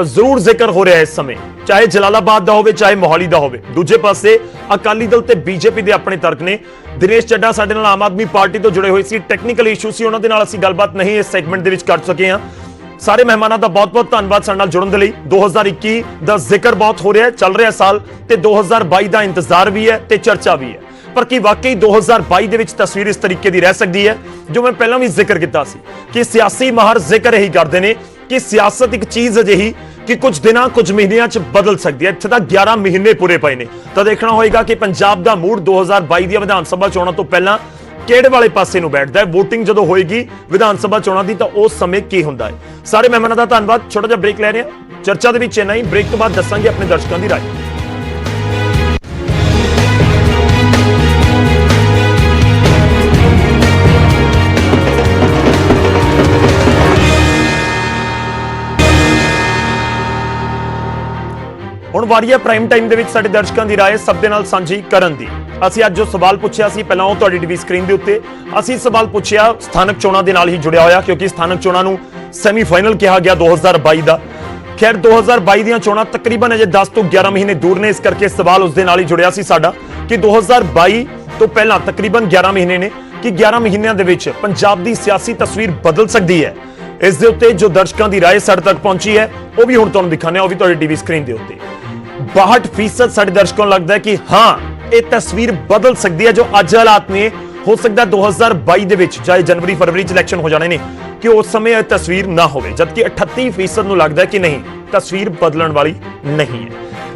S1: ਜ਼ਰੂਰ ਜ਼ਿਕਰ ਹੋ ਰਿਹਾ ਹੈ ਇਸ ਸਮੇਂ, ਚਾਹੇ ਜਲਾਲਾਬਾਦ ਦਾ ਹੋਵੇ ਚਾਹੇ ਮੋਹਾਲੀ ਦਾ ਹੋਵੇ। ਦੂਜੇ ਪਾਸੇ ਅਕਾਲੀ ਦਲ ਤੇ ਬੀਜੇਪੀ ਦੇ ਆਪਣੇ ਤਰਕ ਨੇ। ਦਿਨੇਸ਼ ਚੱਡਾ ਸਾਡੇ ਨਾਲ ਆਮ ਆਦਮੀ ਪਾਰਟੀ ਤੋਂ ਜੁੜੇ ਹੋਏ ਸੀ, ਟੈਕਨੀਕਲ ਇਸ਼ੂ ਸੀ, ਉਹਨਾਂ ਦੇ ਨਾਲ ਅਸੀਂ ਗੱਲਬਾਤ ਨਹੀਂ ਇਸ ਸੈਗਮੈਂਟ ਦੇ ਵਿੱਚ ਕਰ ਸਕੇ ਹਾਂ। ਸਾਰੇ ਮਹਿਮਾਨਾਂ ਦਾ ਬਹੁਤ-ਬਹੁਤ ਧੰਨਵਾਦ ਸਾਡੇ ਨਾਲ ਜੁੜਨ ਦੇ ਲਈ। 2021 ਦਾ ਜ਼ਿਕਰ ਬਹੁਤ ਹੋ ਰਿਹਾ ਹੈ, ਚੱਲ ਰਿਹਾ ਸਾਲ, ਤੇ 2022 ਦਾ ਇੰਤਜ਼ਾਰ ਵੀ ਹੈ ਤੇ ਚਰਚਾ ਵੀ ਹੈ। ਪਰ ਕੀ ਵਾਕਈ 2022 ਦੇ ਵਿੱਚ ਤਸਵੀਰ ਇਸ ਤਰੀਕੇ ਦੀ ਰਹਿ ਸਕਦੀ ਹੈ ਜੋ ਮੈਂ ਪਹਿਲਾਂ ਵੀ ਜ਼ਿਕਰ ਕੀਤਾ ਸੀ ਕਿ ਸਿਆਸੀ ਮਾਹਰ ਜ਼ਿਕਰ ਇਹੀ ਕਰਦੇ ਨੇ ਕਿ ਸਿਆਸਤ ਇੱਕ ਚੀਜ਼ ਅਜਿਹੀ ਕਿ ਕੁਝ ਦਿਨਾਂ ਕੁਝ ਮਹੀਨਿਆਂ 'ਚ ਬਦਲ ਸਕਦੀ ਹੈ। ਇੱਥੇ ਤਾਂ 11 ਮਹੀਨੇ ਪੂਰੇ ਪਏ ਨੇ। ਤਾਂ ਦੇਖਣਾ ਹੋਏਗਾ ਕਿ ਪੰਜਾਬ ਦਾ ਮੂਡ 2022 ਦੀਆਂ ਵਿਧਾਨ ਸਭਾ ਚੋਣਾਂ ਤੋਂ ਪਹਿਲਾਂ ਕਿਹੜੇ ਵਾਲੇ ਪਾਸੇ ਨੂੰ ਬੈਠਦਾ ਹੈ। ਵੋਟਿੰਗ ਜਦੋਂ ਹੋਏਗੀ ਵਿਧਾਨ ਸਭਾ ਚੋਣਾਂ ਦੀ ਤਾਂ ਉਸ ਸਮੇਂ ਕੀ ਹੁੰਦਾ ਹੈ। ਸਾਰੇ ਮਹਿਮਾਨਾਂ ਦਾ ਧੰਨਵਾਦ। ਛੋਟਾ ਜਿਹਾ ਬ੍ਰੇਕ ਲੈ ਰਹੇ ਹਾਂ। ਚਰਚਾ ਦੇ ਵਿੱਚ ਇੰਨਾ ਹੀ। ਬ੍ਰੇਕ ਤੋਂ ਬਾਅਦ ਦੱਸਾਂਗੇ ਆਪਣੇ ਦਰਸ਼ਕਾਂ ਦੀ ਰਾਏ। ਹੁਣ ਵਾਰੀ ਹੈ ਪ੍ਰਾਈਮ ਟਾਈਮ ਦੇ ਵਿੱਚ ਸਾਡੇ ਦਰਸ਼ਕਾਂ ਦੀ ਰਾਏ ਸਭ ਦੇ ਨਾਲ ਸਾਂਝੀ ਕਰਨ ਦੀ। ਅਸੀਂ ਅੱਜ ਜੋ ਸਵਾਲ ਪੁੱਛਿਆ ਸੀ, ਪਹਿਲਾਂ ਉਹ ਤੁਹਾਡੀ ਟੀਵੀ ਸਕਰੀਨ ਦੇ ਉੱਤੇ ਅਸੀਂ ਸਵਾਲ ਪੁੱਛਿਆ ਸਥਾਨਕ ਚੋਣਾਂ ਦੇ ਨਾਲ ਹੀ ਜੁੜਿਆ ਹੋਇਆ, ਕਿਉਂਕਿ ਸਥਾਨਕ ਚੋਣਾਂ ਨੂੰ ਸੈਮੀਫਾਈਨਲ ਕਿਹਾ ਗਿਆ 2022 ਦਾ। ਖੈਰ 2022 ਦੀਆਂ ਚੋਣਾਂ ਤਕਰੀਬਨ ਅਜੇ 10 ਤੋਂ 11 ਮਹੀਨੇ ਦੂਰ ਨੇ, ਇਸ ਕਰਕੇ ਸਵਾਲ ਉਸ ਦੇ ਨਾਲ ਹੀ ਜੁੜਿਆ ਸੀ ਸਾਡਾ ਕਿ 2022 ਤੋਂ ਪਹਿਲਾਂ ਤਕਰੀਬਨ 11 ਮਹੀਨੇ ਨੇ ਕਿ 11 ਮਹੀਨਿਆਂ ਦੇ ਵਿੱਚ ਪੰਜਾਬ ਦੀ ਸਿਆਸੀ ਤਸਵੀਰ ਬਦਲ ਸਕਦੀ ਹੈ। ਇਸ ਦੇ ਉੱਤੇ ਜੋ ਦਰਸ਼ਕਾਂ ਦੀ ਰਾਏ ਸਾਡੇ ਤੱਕ ਪਹੁੰਚੀ ਹੈ ਉਹ ਵੀ ਹੁਣ ਤੁਹਾਨੂੰ ਦਿਖਾਉਂਦੇ ਹਾਂ, ਉਹ ਵੀ ਤੁਹਾਡੀ ਟੀਵੀ ਸਕਰੀਨ ਦੇ ਉੱਤੇ। 62% ਸਾਡੇ ਦਰਸ਼ਕਾਂ ਨੂੰ ਲੱਗਦਾ ਹੈ ਕਿ ਹਾਂ ਇਹ ਤਸਵੀਰ ਬਦਲ ਸਕਦੀ ਹੈ ਜੋ ਅੱਜ ਹਾਲਾਤ ਨੇ। ਹੋ ਸਕਦਾ 2022 ਦੇ ਵਿੱਚ ਚਾਹੇ ਜਨਵਰੀ ਫਰਵਰੀ ਚ ਇਲੈਕਸ਼ਨ ਹੋ ਜਾਣੇ ਨੇ ਕਿ ਉਸ ਸਮੇਂ ਇਹ ਤਸਵੀਰ ਨਾ ਹੋਵੇ, ਜਦਕਿ 38% ਨੂੰ ਲੱਗਦਾ ਹੈ ਕਿ ਨਹੀਂ, ਤਸਵੀਰ ਬਦਲਣ ਵਾਲੀ ਨਹੀਂ ਹੈ।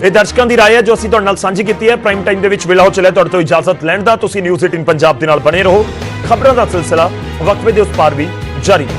S1: ਇਹ ਦਰਸ਼ਕਾਂ ਦੀ ਰਾਏ ਹੈ ਜੋ ਅਸੀਂ ਤੁਹਾਡੇ ਨਾਲ ਸਾਂਝੀ ਕੀਤੀ ਹੈ। ਪ੍ਰਾਈਮ ਟਾਈਮ ਦੇ ਵਿੱਚ ਵੇਲਾ ਹੋ ਚੱਲਿਆ ਤੁਹਾਡੇ ਤੋਂ ਇਜਾਜ਼ਤ ਲੈਣ ਦਾ। ਤੁਸੀਂ ਨਿਊਜ਼ 18 ਪੰਜਾਬ ਦੇ ਨਾਲ ਬਣੇ ਰਹੋ। ਖਬਰਾਂ ਦਾ ਸਿਲਸਿਲਾ ਵਕਫੇ ਦੇ ਉਸ ਪਾਰ ਵੀ ਜਾਰੀ ਹੈ।